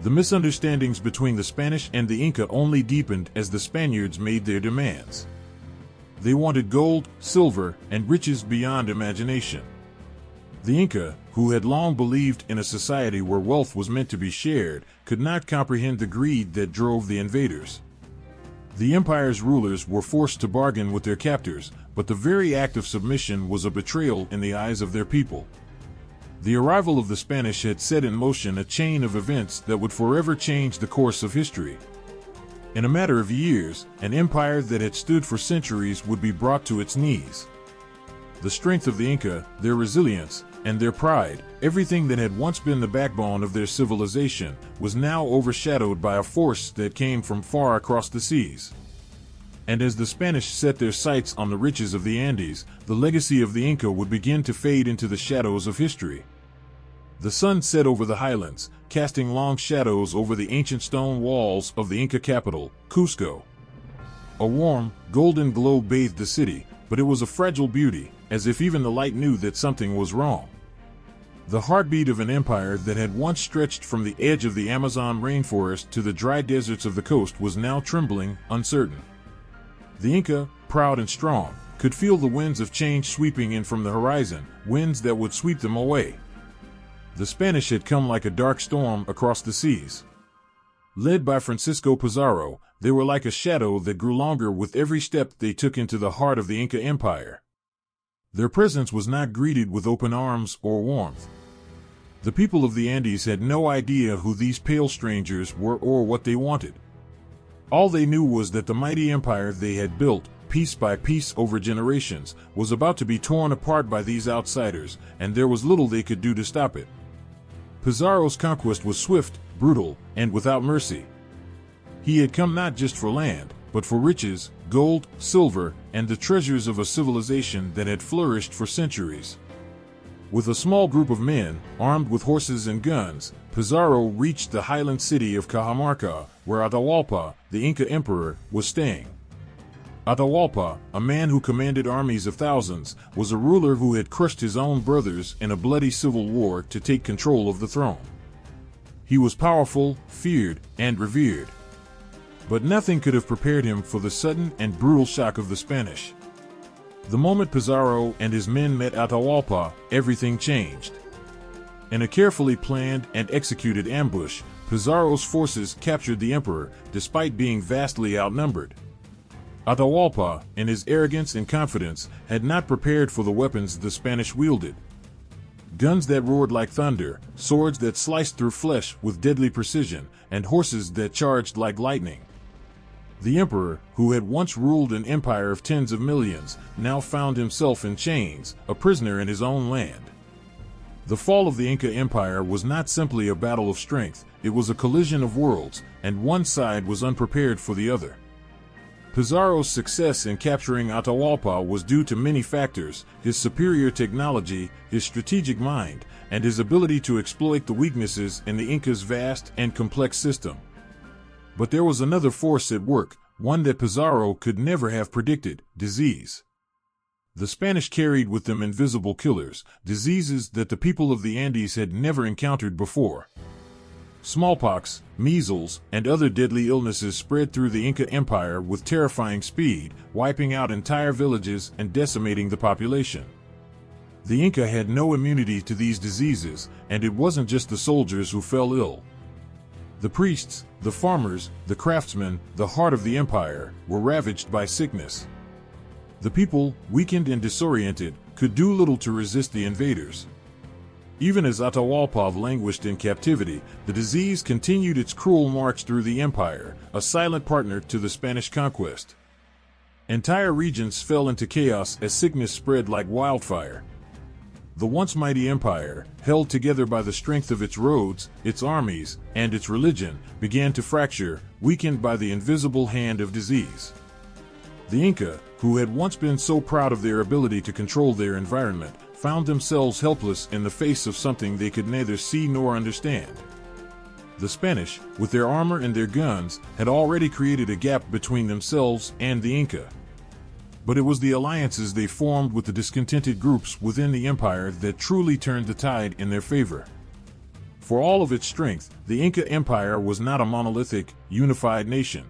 The misunderstandings between the Spanish and the Inca only deepened as the Spaniards made their demands. They wanted gold, silver, and riches beyond imagination. The Inca, who had long believed in a society where wealth was meant to be shared, could not comprehend the greed that drove the invaders. The empire's rulers were forced to bargain with their captors, but the very act of submission was a betrayal in the eyes of their people. The arrival of the Spanish had set in motion a chain of events that would forever change the course of history. In a matter of years, an empire that had stood for centuries would be brought to its knees. The strength of the Inca, their resilience, and their pride, everything that had once been the backbone of their civilization, was now overshadowed by a force that came from far across the seas. And as the Spanish set their sights on the riches of the Andes, the legacy of the Inca would begin to fade into the shadows of history. The sun set over the highlands, casting long shadows over the ancient stone walls of the Inca capital, Cusco. A warm, golden glow bathed the city, but it was a fragile beauty, as if even the light knew that something was wrong. The heartbeat of an empire that had once stretched from the edge of the Amazon rainforest to the dry deserts of the coast was now trembling, uncertain. The Inca, proud and strong, could feel the winds of change sweeping in from the horizon, winds that would sweep them away. The Spanish had come like a dark storm across the seas. Led by Francisco Pizarro, they were like a shadow that grew longer with every step they took into the heart of the Inca Empire. Their presence was not greeted with open arms or warmth. The people of the Andes had no idea who these pale strangers were or what they wanted. All they knew was that the mighty empire they had built, piece by piece over generations, was about to be torn apart by these outsiders, and there was little they could do to stop it. Pizarro's conquest was swift, brutal, and without mercy. He had come not just for land, but for riches, gold, silver, and the treasures of a civilization that had flourished for centuries. With a small group of men, armed with horses and guns, Pizarro reached the highland city of Cajamarca, where Atahualpa, the Inca emperor, was staying. Atahualpa, a man who commanded armies of thousands, was a ruler who had crushed his own brothers in a bloody civil war to take control of the throne. He was powerful, feared, and revered. But nothing could have prepared him for the sudden and brutal shock of the Spanish. The moment Pizarro and his men met Atahualpa, everything changed. In a carefully planned and executed ambush, Pizarro's forces captured the emperor, despite being vastly outnumbered. Atahualpa, in his arrogance and confidence, had not prepared for the weapons the Spanish wielded. Guns that roared like thunder, swords that sliced through flesh with deadly precision, and horses that charged like lightning. The emperor, who had once ruled an empire of tens of millions, now found himself in chains, a prisoner in his own land. The fall of the Inca Empire was not simply a battle of strength, it was a collision of worlds, and one side was unprepared for the other. Pizarro's success in capturing Atahualpa was due to many factors: his superior technology, his strategic mind, and his ability to exploit the weaknesses in the Inca's vast and complex system. But there was another force at work, one that Pizarro could never have predicted: disease. The Spanish carried with them invisible killers, diseases that the people of the Andes had never encountered before. Smallpox, measles, and other deadly illnesses spread through the Inca Empire with terrifying speed, wiping out entire villages and decimating the population. The Inca had no immunity to these diseases, and it wasn't just the soldiers who fell ill. The priests, the farmers, the craftsmen, the heart of the empire, were ravaged by sickness. The people, weakened and disoriented, could do little to resist the invaders. Even as Atahualpa languished in captivity, the disease continued its cruel march through the empire, a silent partner to the Spanish conquest. Entire regions fell into chaos as sickness spread like wildfire. The once mighty empire, held together by the strength of its roads, its armies, and its religion, began to fracture, weakened by the invisible hand of disease. The Inca, who had once been so proud of their ability to control their environment, found themselves helpless in the face of something they could neither see nor understand. The Spanish, with their armor and their guns, had already created a gap between themselves and the Inca. But it was the alliances they formed with the discontented groups within the empire that truly turned the tide in their favor. For all of its strength, the Inca Empire was not a monolithic, unified nation.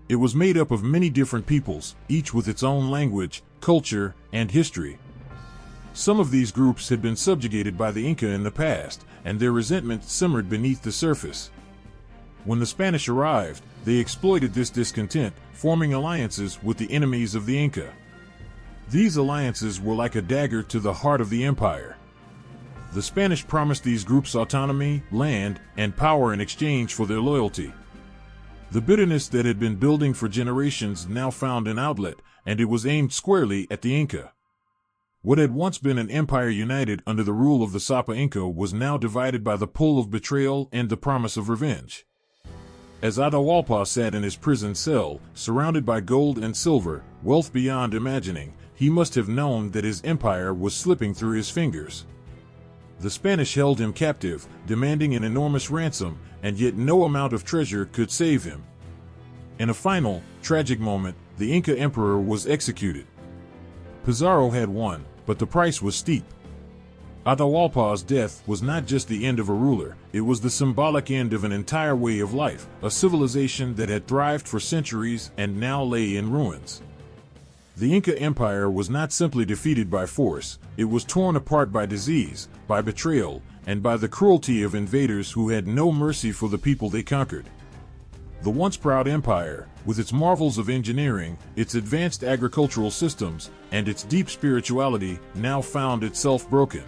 It was made up of many different peoples, each with its own language, culture, and history. Some of these groups had been subjugated by the Inca in the past, and their resentment simmered beneath the surface. When the Spanish arrived, they exploited this discontent, forming alliances with the enemies of the Inca. These alliances were like a dagger to the heart of the empire. The Spanish promised these groups autonomy, land, and power in exchange for their loyalty. The bitterness that had been building for generations now found an outlet, and it was aimed squarely at the Inca. What had once been an empire united under the rule of the Sapa Inca was now divided by the pull of betrayal and the promise of revenge. As Atahualpa sat in his prison cell, surrounded by gold and silver, wealth beyond imagining, he must have known that his empire was slipping through his fingers. The Spanish held him captive, demanding an enormous ransom, and yet no amount of treasure could save him. In a final, tragic moment, the Inca emperor was executed. Pizarro had won, but the price was steep. Atahualpa's death was not just the end of a ruler, it was the symbolic end of an entire way of life, a civilization that had thrived for centuries and now lay in ruins. The Inca Empire was not simply defeated by force, it was torn apart by disease, by betrayal, and by the cruelty of invaders who had no mercy for the people they conquered. The once proud empire, with its marvels of engineering, its advanced agricultural systems, and its deep spirituality, now found itself broken.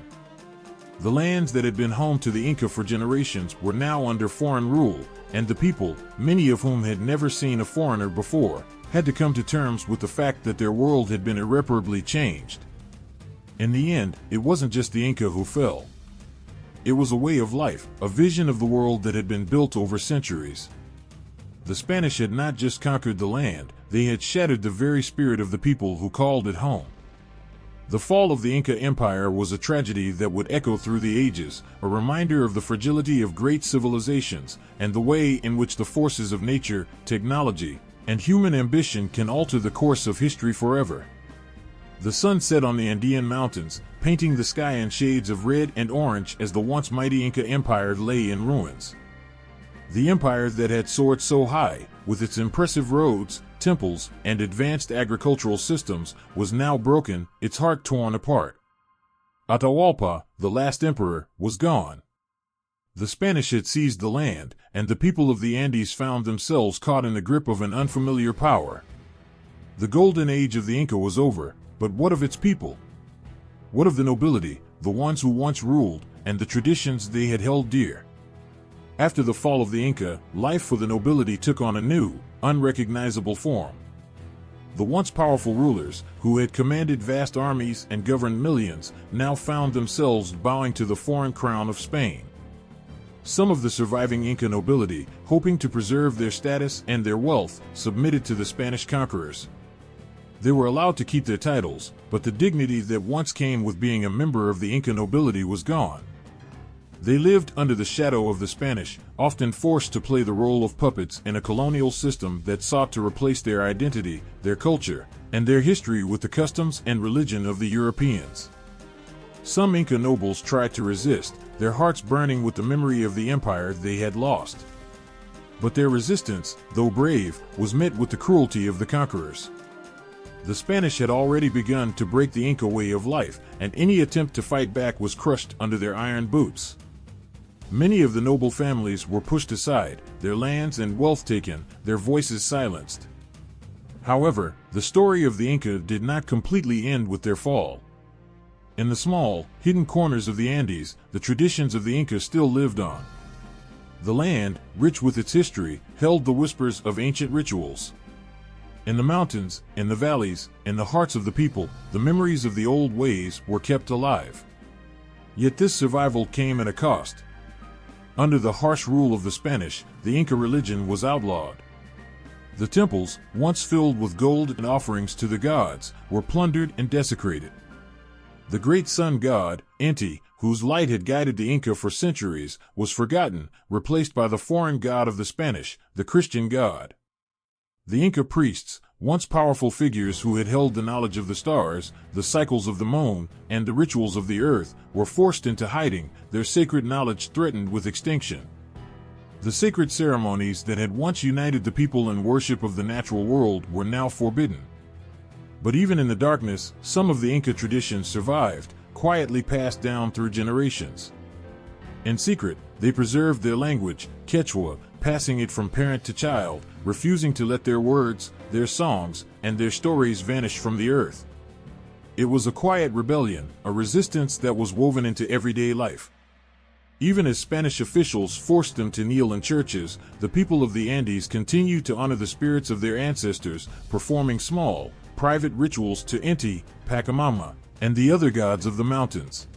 The lands that had been home to the Inca for generations were now under foreign rule, and the people, many of whom had never seen a foreigner before, had to come to terms with the fact that their world had been irreparably changed. In the end, it wasn't just the Inca who fell. It was a way of life, a vision of the world that had been built over centuries. The Spanish had not just conquered the land, they had shattered the very spirit of the people who called it home. The fall of the Inca Empire was a tragedy that would echo through the ages, a reminder of the fragility of great civilizations, and the way in which the forces of nature, technology, and human ambition can alter the course of history forever. The sun set on the Andean mountains, painting the sky in shades of red and orange as the once mighty Inca Empire lay in ruins. The empire that had soared so high, with its impressive roads, temples, and advanced agricultural systems, was now broken, its heart torn apart. Atahualpa, the last emperor, was gone. The Spanish had seized the land, and the people of the Andes found themselves caught in the grip of an unfamiliar power. The golden age of the Inca was over, but what of its people? What of the nobility, the ones who once ruled, and the traditions they had held dear? After the fall of the Inca, life for the nobility took on a new, unrecognizable form. The once powerful rulers, who had commanded vast armies and governed millions, now found themselves bowing to the foreign crown of Spain. Some of the surviving Inca nobility, hoping to preserve their status and their wealth, submitted to the Spanish conquerors. They were allowed to keep their titles, but the dignity that once came with being a member of the Inca nobility was gone. They lived under the shadow of the Spanish, often forced to play the role of puppets in a colonial system that sought to replace their identity, their culture, and their history with the customs and religion of the Europeans. Some Inca nobles tried to resist, their hearts burning with the memory of the empire they had lost. But their resistance, though brave, was met with the cruelty of the conquerors. The Spanish had already begun to break the Inca way of life, and any attempt to fight back was crushed under their iron boots. Many of the noble families were pushed aside, their lands and wealth taken, their voices silenced. However, the story of the Inca did not completely end with their fall. In the small, hidden corners of the Andes, the traditions of the Inca still lived on. The land, rich with its history, held the whispers of ancient rituals. In the mountains, in the valleys, in the hearts of the people, the memories of the old ways were kept alive. Yet this survival came at a cost. Under the harsh rule of the Spanish, the Inca religion was outlawed. The temples, once filled with gold and offerings to the gods, were plundered and desecrated. The great sun god, Inti, whose light had guided the Inca for centuries, was forgotten, replaced by the foreign god of the Spanish, the Christian god. The Inca priests, once powerful figures who had held the knowledge of the stars, the cycles of the moon, and the rituals of the earth, were forced into hiding, their sacred knowledge threatened with extinction. The sacred ceremonies that had once united the people in worship of the natural world were now forbidden. But even in the darkness, some of the Inca traditions survived, quietly passed down through generations. In secret, they preserved their language, Quechua, passing it from parent to child, refusing to let their words, their songs, and their stories vanish from the earth. It was a quiet rebellion, a resistance that was woven into everyday life. Even as Spanish officials forced them to kneel in churches, the people of the Andes continued to honor the spirits of their ancestors, performing small, private rituals to Inti, Pachamama, and the other gods of the mountains.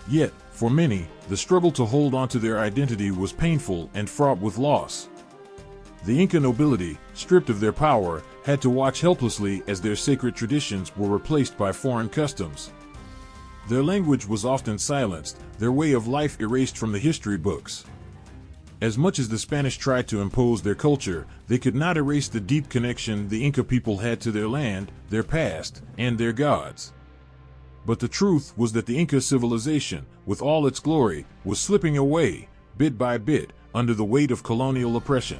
Yet, for many, the struggle to hold on to their identity was painful and fraught with loss. The Inca nobility, stripped of their power, had to watch helplessly as their sacred traditions were replaced by foreign customs. Their language was often silenced, their way of life erased from the history books. As much as the Spanish tried to impose their culture, they could not erase the deep connection the Inca people had to their land, their past, and their gods. But the truth was that the Inca civilization, with all its glory, was slipping away, bit by bit, under the weight of colonial oppression.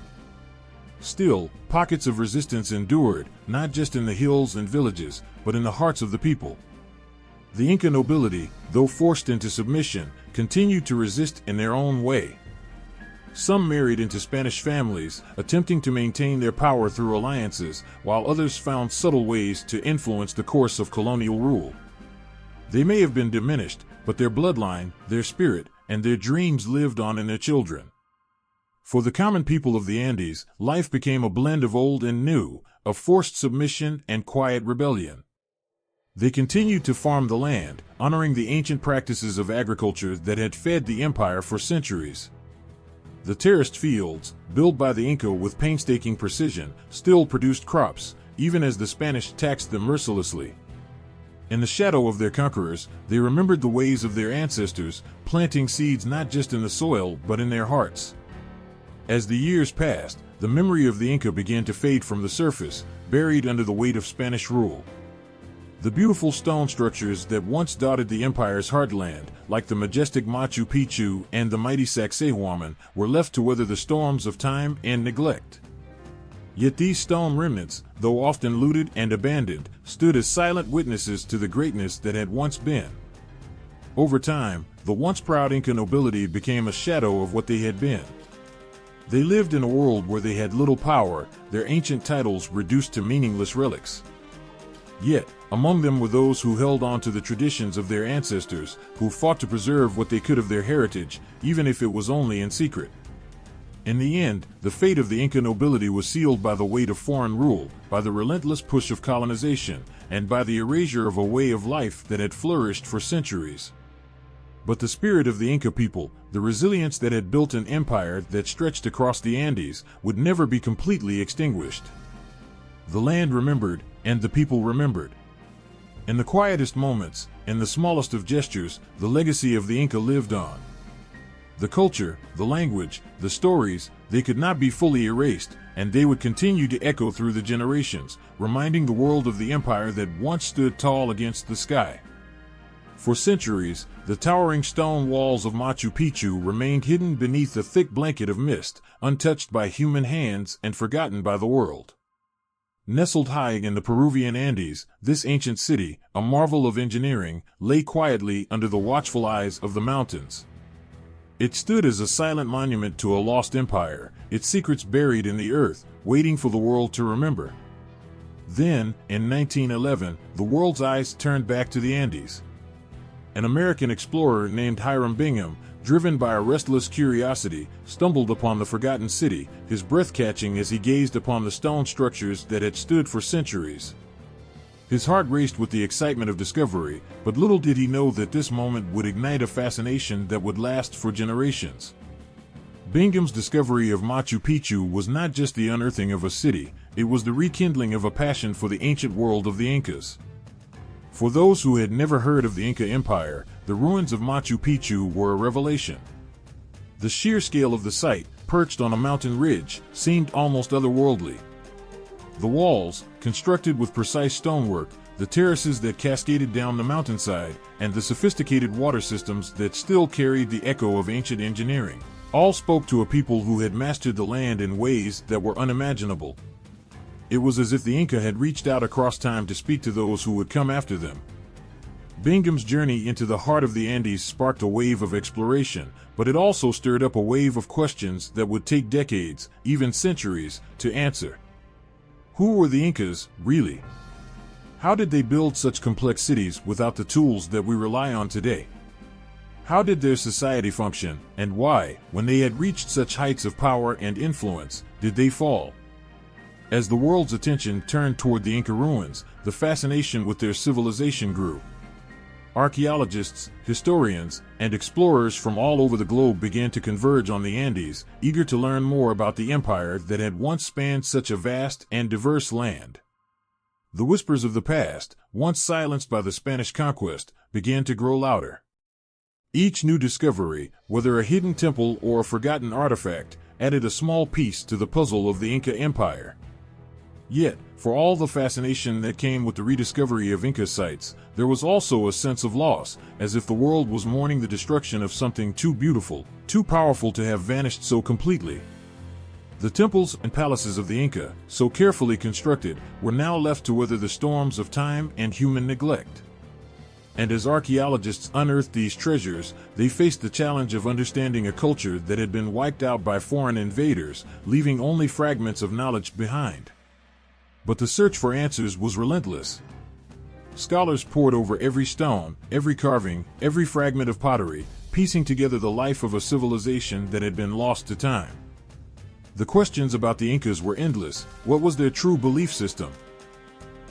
Still, pockets of resistance endured, not just in the hills and villages, but in the hearts of the people. The Inca nobility, though forced into submission, continued to resist in their own way. Some married into Spanish families, attempting to maintain their power through alliances, while others found subtle ways to influence the course of colonial rule. They may have been diminished, but their bloodline, their spirit, and their dreams lived on in their children. For the common people of the Andes, life became a blend of old and new, of forced submission and quiet rebellion. They continued to farm the land, honoring the ancient practices of agriculture that had fed the empire for centuries. The terraced fields, built by the Inca with painstaking precision, still produced crops, even as the Spanish taxed them mercilessly. In the shadow of their conquerors, they remembered the ways of their ancestors, planting seeds not just in the soil but in their hearts. As the years passed, the memory of the Inca began to fade from the surface, buried under the weight of Spanish rule. The beautiful stone structures that once dotted the empire's heartland, like the majestic Machu Picchu and the mighty Sacsayhuaman, were left to weather the storms of time and neglect. Yet these stone remnants, though often looted and abandoned, stood as silent witnesses to the greatness that had once been. Over time, the once proud Inca nobility became a shadow of what they had been. They lived in a world where they had little power, their ancient titles reduced to meaningless relics. Yet, among them were those who held on to the traditions of their ancestors, who fought to preserve what they could of their heritage, even if it was only in secret. In the end, the fate of the Inca nobility was sealed by the weight of foreign rule, by the relentless push of colonization, and by the erasure of a way of life that had flourished for centuries. But the spirit of the Inca people, the resilience that had built an empire that stretched across the Andes, would never be completely extinguished. The land remembered, and the people remembered. In the quietest moments, in the smallest of gestures, the legacy of the Inca lived on. The culture, the language, the stories, they could not be fully erased, and they would continue to echo through the generations, reminding the world of the empire that once stood tall against the sky. For centuries, the towering stone walls of Machu Picchu remained hidden beneath a thick blanket of mist, untouched by human hands and forgotten by the world. Nestled high in the Peruvian Andes, this ancient city, a marvel of engineering, lay quietly under the watchful eyes of the mountains. It stood as a silent monument to a lost empire, its secrets buried in the earth, waiting for the world to remember. Then, in 1911, the world's eyes turned back to the Andes. An American explorer named Hiram Bingham, driven by a restless curiosity, stumbled upon the forgotten city, his breath catching as he gazed upon the stone structures that had stood for centuries. His heart raced with the excitement of discovery, but little did he know that this moment would ignite a fascination that would last for generations. Bingham's discovery of Machu Picchu was not just the unearthing of a city, it was the rekindling of a passion for the ancient world of the Incas. For those who had never heard of the Inca Empire, the ruins of Machu Picchu were a revelation. The sheer scale of the site, perched on a mountain ridge, seemed almost otherworldly. The walls, constructed with precise stonework, the terraces that cascaded down the mountainside, and the sophisticated water systems that still carried the echo of ancient engineering, all spoke to a people who had mastered the land in ways that were unimaginable. It was as if the Inca had reached out across time to speak to those who would come after them. Bingham's journey into the heart of the Andes sparked a wave of exploration, but it also stirred up a wave of questions that would take decades, even centuries, to answer. Who were the Incas, really? How did they build such complex cities without the tools that we rely on today? How did their society function, and why, when they had reached such heights of power and influence, did they fall? As the world's attention turned toward the Inca ruins, the fascination with their civilization grew. Archaeologists, historians, and explorers from all over the globe began to converge on the Andes, eager to learn more about the empire that had once spanned such a vast and diverse land. The whispers of the past, once silenced by the Spanish conquest, began to grow louder. Each new discovery, whether a hidden temple or a forgotten artifact, added a small piece to the puzzle of the Inca Empire. Yet, for all the fascination that came with the rediscovery of Inca sites, there was also a sense of loss, as if the world was mourning the destruction of something too beautiful, too powerful to have vanished so completely. The temples and palaces of the Inca, so carefully constructed, were now left to weather the storms of time and human neglect. And as archaeologists unearthed these treasures, they faced the challenge of understanding a culture that had been wiped out by foreign invaders, leaving only fragments of knowledge behind. But the search for answers was relentless. Scholars pored over every stone, every carving, every fragment of pottery, piecing together the life of a civilization that had been lost to time. The questions about the Incas were endless. What was their true belief system?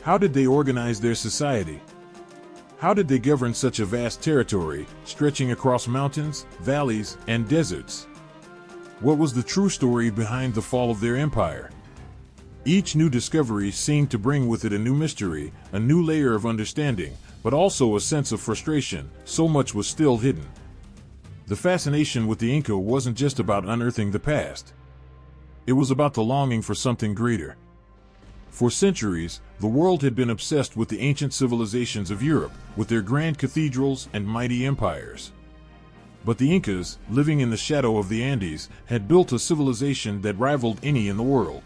How did they organize their society? How did they govern such a vast territory, stretching across mountains, valleys, and deserts? What was the true story behind the fall of their empire? Each new discovery seemed to bring with it a new mystery, a new layer of understanding, but also a sense of frustration. So much was still hidden. The fascination with the Inca wasn't just about unearthing the past. It was about the longing for something greater. For centuries, the world had been obsessed with the ancient civilizations of Europe, with their grand cathedrals and mighty empires. But the Incas, living in the shadow of the Andes, had built a civilization that rivaled any in the world.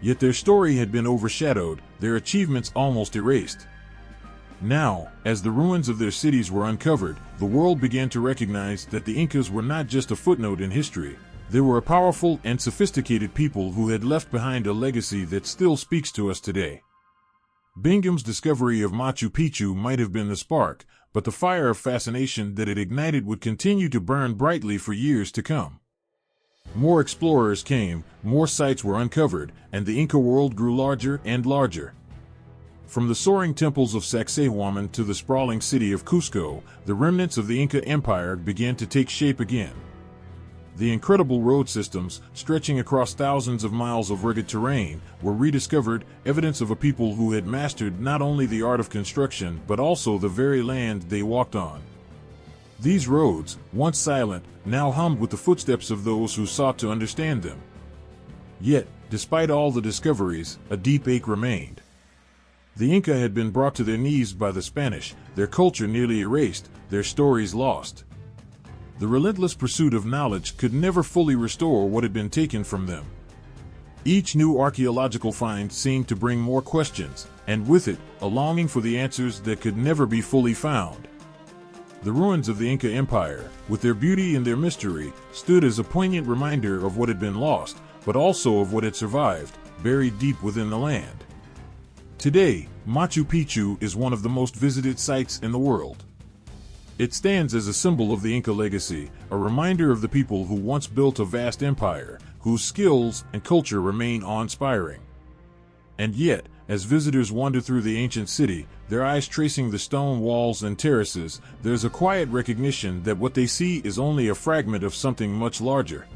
Yet their story had been overshadowed, their achievements almost erased. Now, as the ruins of their cities were uncovered, the world began to recognize that the Incas were not just a footnote in history. They were a powerful and sophisticated people who had left behind a legacy that still speaks to us today. Bingham's discovery of Machu Picchu might have been the spark, but the fire of fascination that it ignited would continue to burn brightly for years to come. More explorers came, more sites were uncovered, and the Inca world grew larger and larger. From the soaring temples of Sacsayhuaman to the sprawling city of Cusco, the remnants of the Inca Empire began to take shape again. The incredible road systems, stretching across thousands of miles of rugged terrain, were rediscovered, evidence of a people who had mastered not only the art of construction but also the very land they walked on. These roads, once silent, now hummed with the footsteps of those who sought to understand them. Yet, despite all the discoveries, a deep ache remained. The Inca had been brought to their knees by the Spanish, their culture nearly erased, their stories lost. The relentless pursuit of knowledge could never fully restore what had been taken from them. Each new archaeological find seemed to bring more questions, and with it, a longing for the answers that could never be fully found. The ruins of the Inca Empire, with their beauty and their mystery, stood as a poignant reminder of what had been lost, but also of what had survived, buried deep within the land. Today, Machu Picchu is one of the most visited sites in the world. It stands as a symbol of the Inca legacy, a reminder of the people who once built a vast empire, whose skills and culture remain awe-inspiring. And yet, as visitors wander through the ancient city, their eyes tracing the stone walls and terraces, there's a quiet recognition that what they see is only a fragment of something much larger.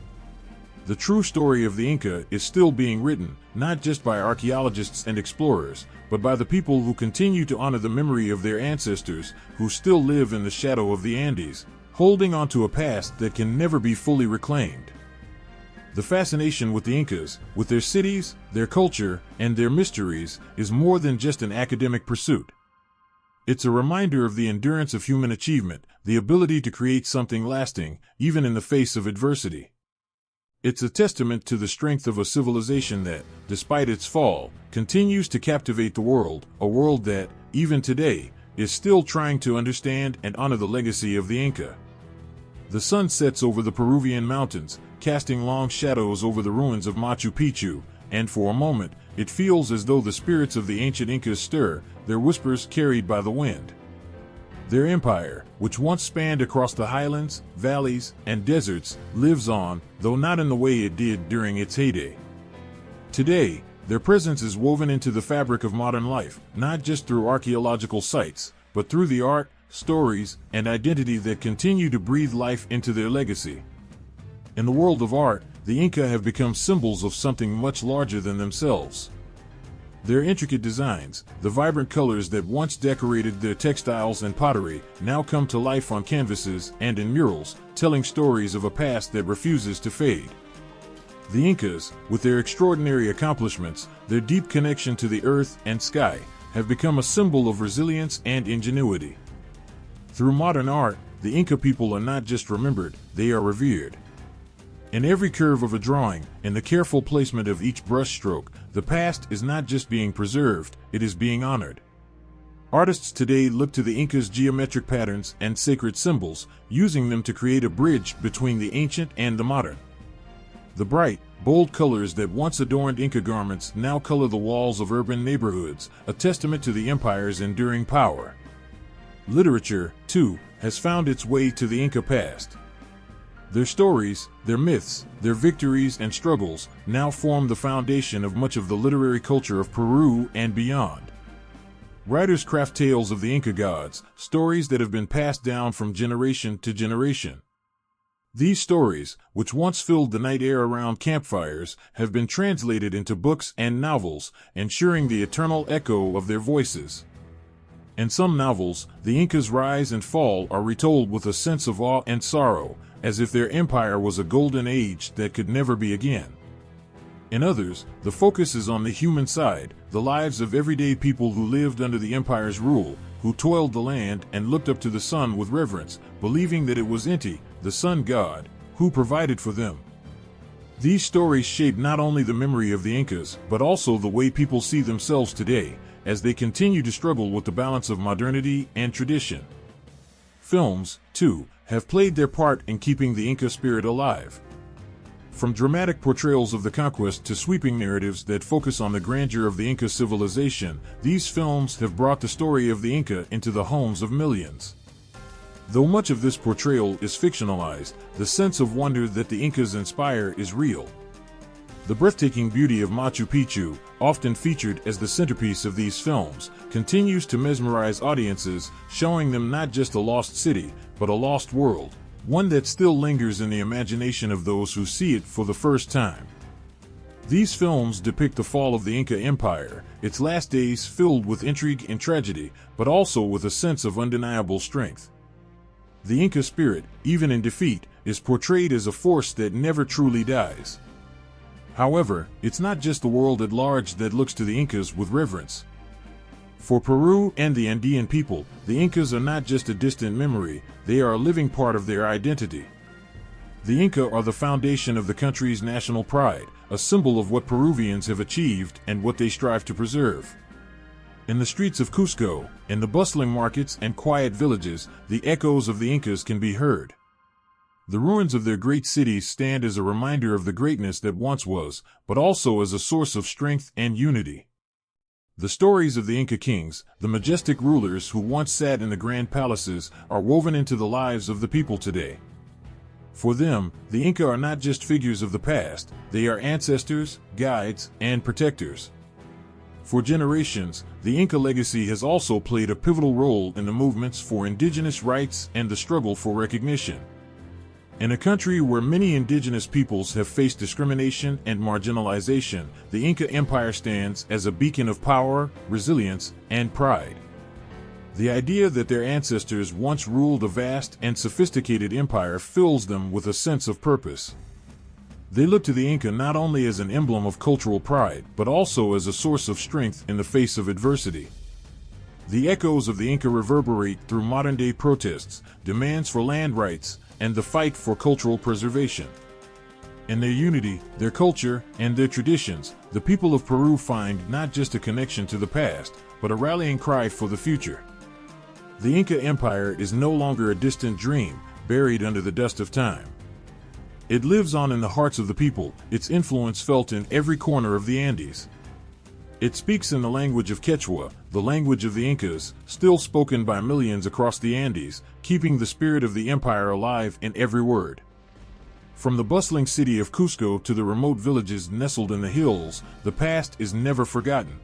The true story of the Inca is still being written, not just by archaeologists and explorers, but by the people who continue to honor the memory of their ancestors, who still live in the shadow of the Andes, holding on to a past that can never be fully reclaimed. The fascination with the Incas, with their cities, their culture, and their mysteries, is more than just an academic pursuit. It's a reminder of the endurance of human achievement, the ability to create something lasting, even in the face of adversity. It's a testament to the strength of a civilization that, despite its fall, continues to captivate the world, a world that, even today, is still trying to understand and honor the legacy of the Inca. The sun sets over the Peruvian mountains, casting long shadows over the ruins of Machu Picchu, and for a moment, it feels as though the spirits of the ancient Incas stir, their whispers carried by the wind. Their empire, which once spanned across the highlands, valleys, and deserts, lives on, though not in the way it did during its heyday. Today, their presence is woven into the fabric of modern life, not just through archaeological sites, but through the art, stories, and identity that continue to breathe life into their legacy. In the world of art, the Inca have become symbols of something much larger than themselves. Their intricate designs, the vibrant colors that once decorated their textiles and pottery, now come to life on canvases and in murals, telling stories of a past that refuses to fade. The Incas, with their extraordinary accomplishments, their deep connection to the earth and sky, have become a symbol of resilience and ingenuity. Through modern art, the Inca people are not just remembered, they are revered. In every curve of a drawing and the careful placement of each brushstroke, the past is not just being preserved, it is being honored. Artists today look to the Incas' geometric patterns and sacred symbols, using them to create a bridge between the ancient and the modern. The bright, bold colors that once adorned Inca garments now color the walls of urban neighborhoods, a testament to the empire's enduring power. Literature, too, has found its way to the Inca past. Their stories, their myths, their victories and struggles now form the foundation of much of the literary culture of Peru and beyond. Writers craft tales of the Inca gods, stories that have been passed down from generation to generation. These stories, which once filled the night air around campfires, have been translated into books and novels, ensuring the eternal echo of their voices. In some novels, the Incas' rise and fall are retold with a sense of awe and sorrow, as if their empire was a golden age that could never be again. In others, the focus is on the human side, the lives of everyday people who lived under the empire's rule, who toiled the land and looked up to the sun with reverence, believing that it was Inti, the sun god, who provided for them. These stories shape not only the memory of the Incas, but also the way people see themselves today, as they continue to struggle with the balance of modernity and tradition. Films, too, have played their part in keeping the Inca spirit alive. From dramatic portrayals of the conquest to sweeping narratives that focus on the grandeur of the Inca civilization, these films have brought the story of the Inca into the homes of millions. Though much of this portrayal is fictionalized, the sense of wonder that the Incas inspire is real. The breathtaking beauty of Machu Picchu, often featured as the centerpiece of these films, continues to mesmerize audiences, showing them not just a lost city, but a lost world, one that still lingers in the imagination of those who see it for the first time. These films depict the fall of the Inca Empire, its last days filled with intrigue and tragedy, but also with a sense of undeniable strength. The Inca spirit, even in defeat, is portrayed as a force that never truly dies. However, it's not just the world at large that looks to the Incas with reverence. For Peru and the Andean people, the Incas are not just a distant memory, they are a living part of their identity. The Inca are the foundation of the country's national pride, a symbol of what Peruvians have achieved and what they strive to preserve. In the streets of Cusco, in the bustling markets and quiet villages, the echoes of the Incas can be heard. The ruins of their great cities stand as a reminder of the greatness that once was, but also as a source of strength and unity. The stories of the Inca kings, the majestic rulers who once sat in the grand palaces, are woven into the lives of the people today. For them, the Inca are not just figures of the past, they are ancestors, guides, and protectors. For generations, the Inca legacy has also played a pivotal role in the movements for indigenous rights and the struggle for recognition. In a country where many indigenous peoples have faced discrimination and marginalization, the Inca Empire stands as a beacon of power, resilience, and pride. The idea that their ancestors once ruled a vast and sophisticated empire fills them with a sense of purpose. They look to the Inca not only as an emblem of cultural pride, but also as a source of strength in the face of adversity. The echoes of the Inca reverberate through modern-day protests, demands for land rights, and the fight for cultural preservation. In their unity, their culture, and their traditions, the people of Peru find not just a connection to the past, but a rallying cry for the future. The Inca Empire is no longer a distant dream, buried under the dust of time. It lives on in the hearts of the people, its influence felt in every corner of the Andes. It speaks in the language of Quechua, the language of the Incas, still spoken by millions across the Andes, keeping the spirit of the empire alive in every word. From the bustling city of Cusco to the remote villages nestled in the hills, the past is never forgotten.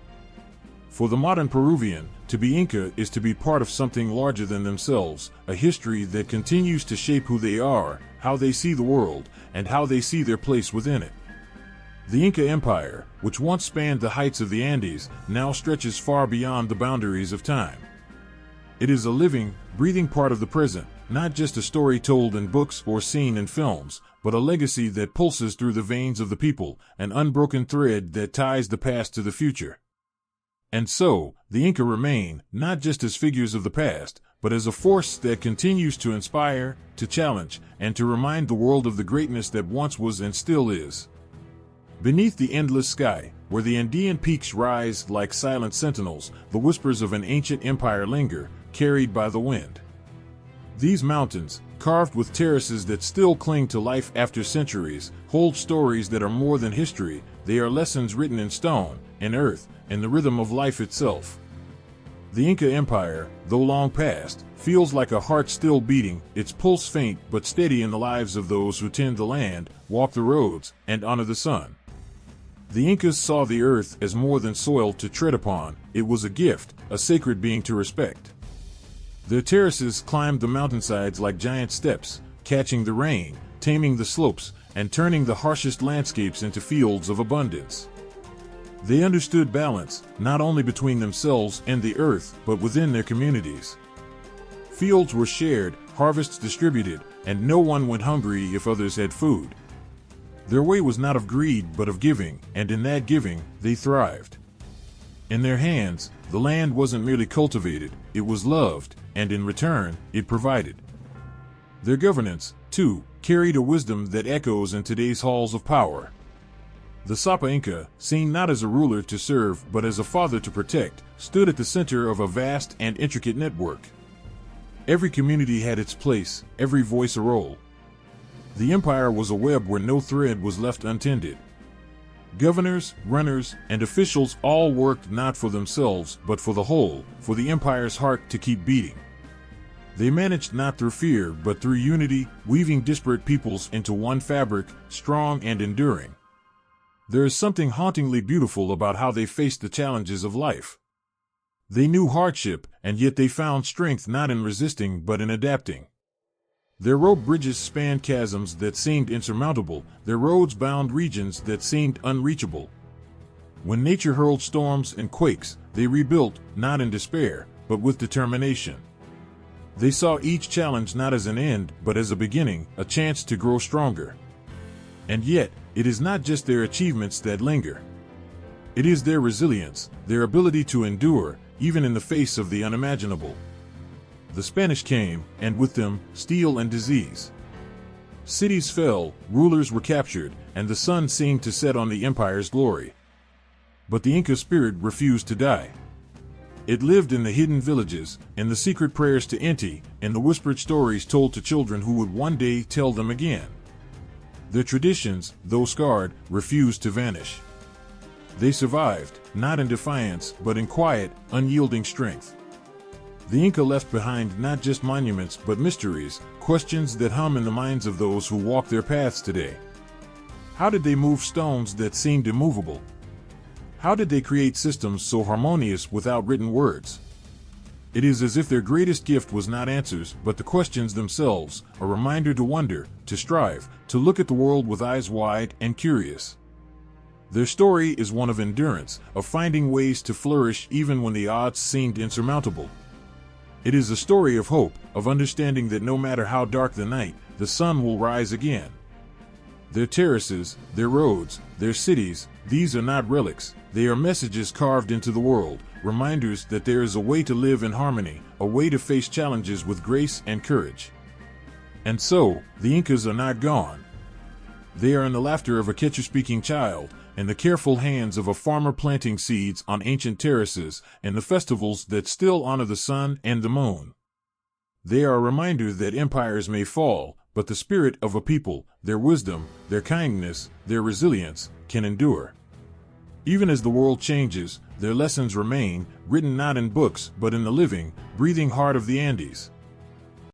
For the modern Peruvian, to be Inca is to be part of something larger than themselves, a history that continues to shape who they are, how they see the world, and how they see their place within it. The Inca Empire, which once spanned the heights of the Andes, now stretches far beyond the boundaries of time. It is a living, breathing part of the present, not just a story told in books or seen in films, but a legacy that pulses through the veins of the people, an unbroken thread that ties the past to the future. And so, the Inca remain, not just as figures of the past, but as a force that continues to inspire, to challenge, and to remind the world of the greatness that once was and still is. Beneath the endless sky, where the Andean peaks rise like silent sentinels, the whispers of an ancient empire linger, carried by the wind. These mountains, carved with terraces that still cling to life after centuries, hold stories that are more than history. They are lessons written in stone, in earth, in the rhythm of life itself. The Inca Empire, though long past, feels like a heart still beating, its pulse faint but steady in the lives of those who tend the land, walk the roads, and honor the sun. The Incas saw the earth as more than soil to tread upon. It was a gift, a sacred being to respect. Their terraces climbed the mountainsides like giant steps, catching the rain, taming the slopes, and turning the harshest landscapes into fields of abundance. They understood balance, not only between themselves and the earth, but within their communities. Fields were shared, harvests distributed, and no one went hungry if others had food. Their way was not of greed but of giving, and in that giving, they thrived. In their hands, the land wasn't merely cultivated, it was loved, and in return, it provided. Their governance, too, carried a wisdom that echoes in today's halls of power. The Sapa Inca, seen not as a ruler to serve but as a father to protect, stood at the center of a vast and intricate network. Every community had its place, every voice a role. The empire was a web where no thread was left untended. Governors, runners, and officials all worked not for themselves but for the whole, for the empire's heart to keep beating. They managed not through fear but through unity, weaving disparate peoples into one fabric, strong and enduring. There is something hauntingly beautiful about how they faced the challenges of life. They knew hardship, and yet they found strength not in resisting but in adapting. Their rope bridges spanned chasms that seemed insurmountable, their roads bound regions that seemed unreachable. When nature hurled storms and quakes, they rebuilt, not in despair, but with determination. They saw each challenge not as an end, but as a beginning, a chance to grow stronger. And yet, it is not just their achievements that linger. It is their resilience, their ability to endure, even in the face of the unimaginable. The Spanish came, and with them, steel and disease. Cities fell, rulers were captured, and the sun seemed to set on the empire's glory. But the Inca spirit refused to die. It lived in the hidden villages, in the secret prayers to Inti, in the whispered stories told to children who would one day tell them again. Their traditions, though scarred, refused to vanish. They survived, not in defiance, but in quiet, unyielding strength. The Inca left behind not just monuments but mysteries, questions that hum in the minds of those who walk their paths today. How did they move stones that seemed immovable? How did they create systems so harmonious without written words? It is as if their greatest gift was not answers but the questions themselves, a reminder to wonder, to strive, to look at the world with eyes wide and curious. Their story is one of endurance, of finding ways to flourish even when the odds seemed insurmountable. It is a story of hope, of understanding that no matter how dark the night, the sun will rise again. Their terraces, their roads, their cities, these are not relics, they are messages carved into the world, reminders that there is a way to live in harmony, a way to face challenges with grace and courage. And so, the Incas are not gone. They are in the laughter of a Quechua-speaking child, in the careful hands of a farmer planting seeds on ancient terraces, and the festivals that still honor the sun and the moon. They are a reminder that empires may fall, but the spirit of a people, their wisdom, their kindness, their resilience, can endure. Even as the world changes, their lessons remain, written not in books but in the living, breathing heart of the Andes.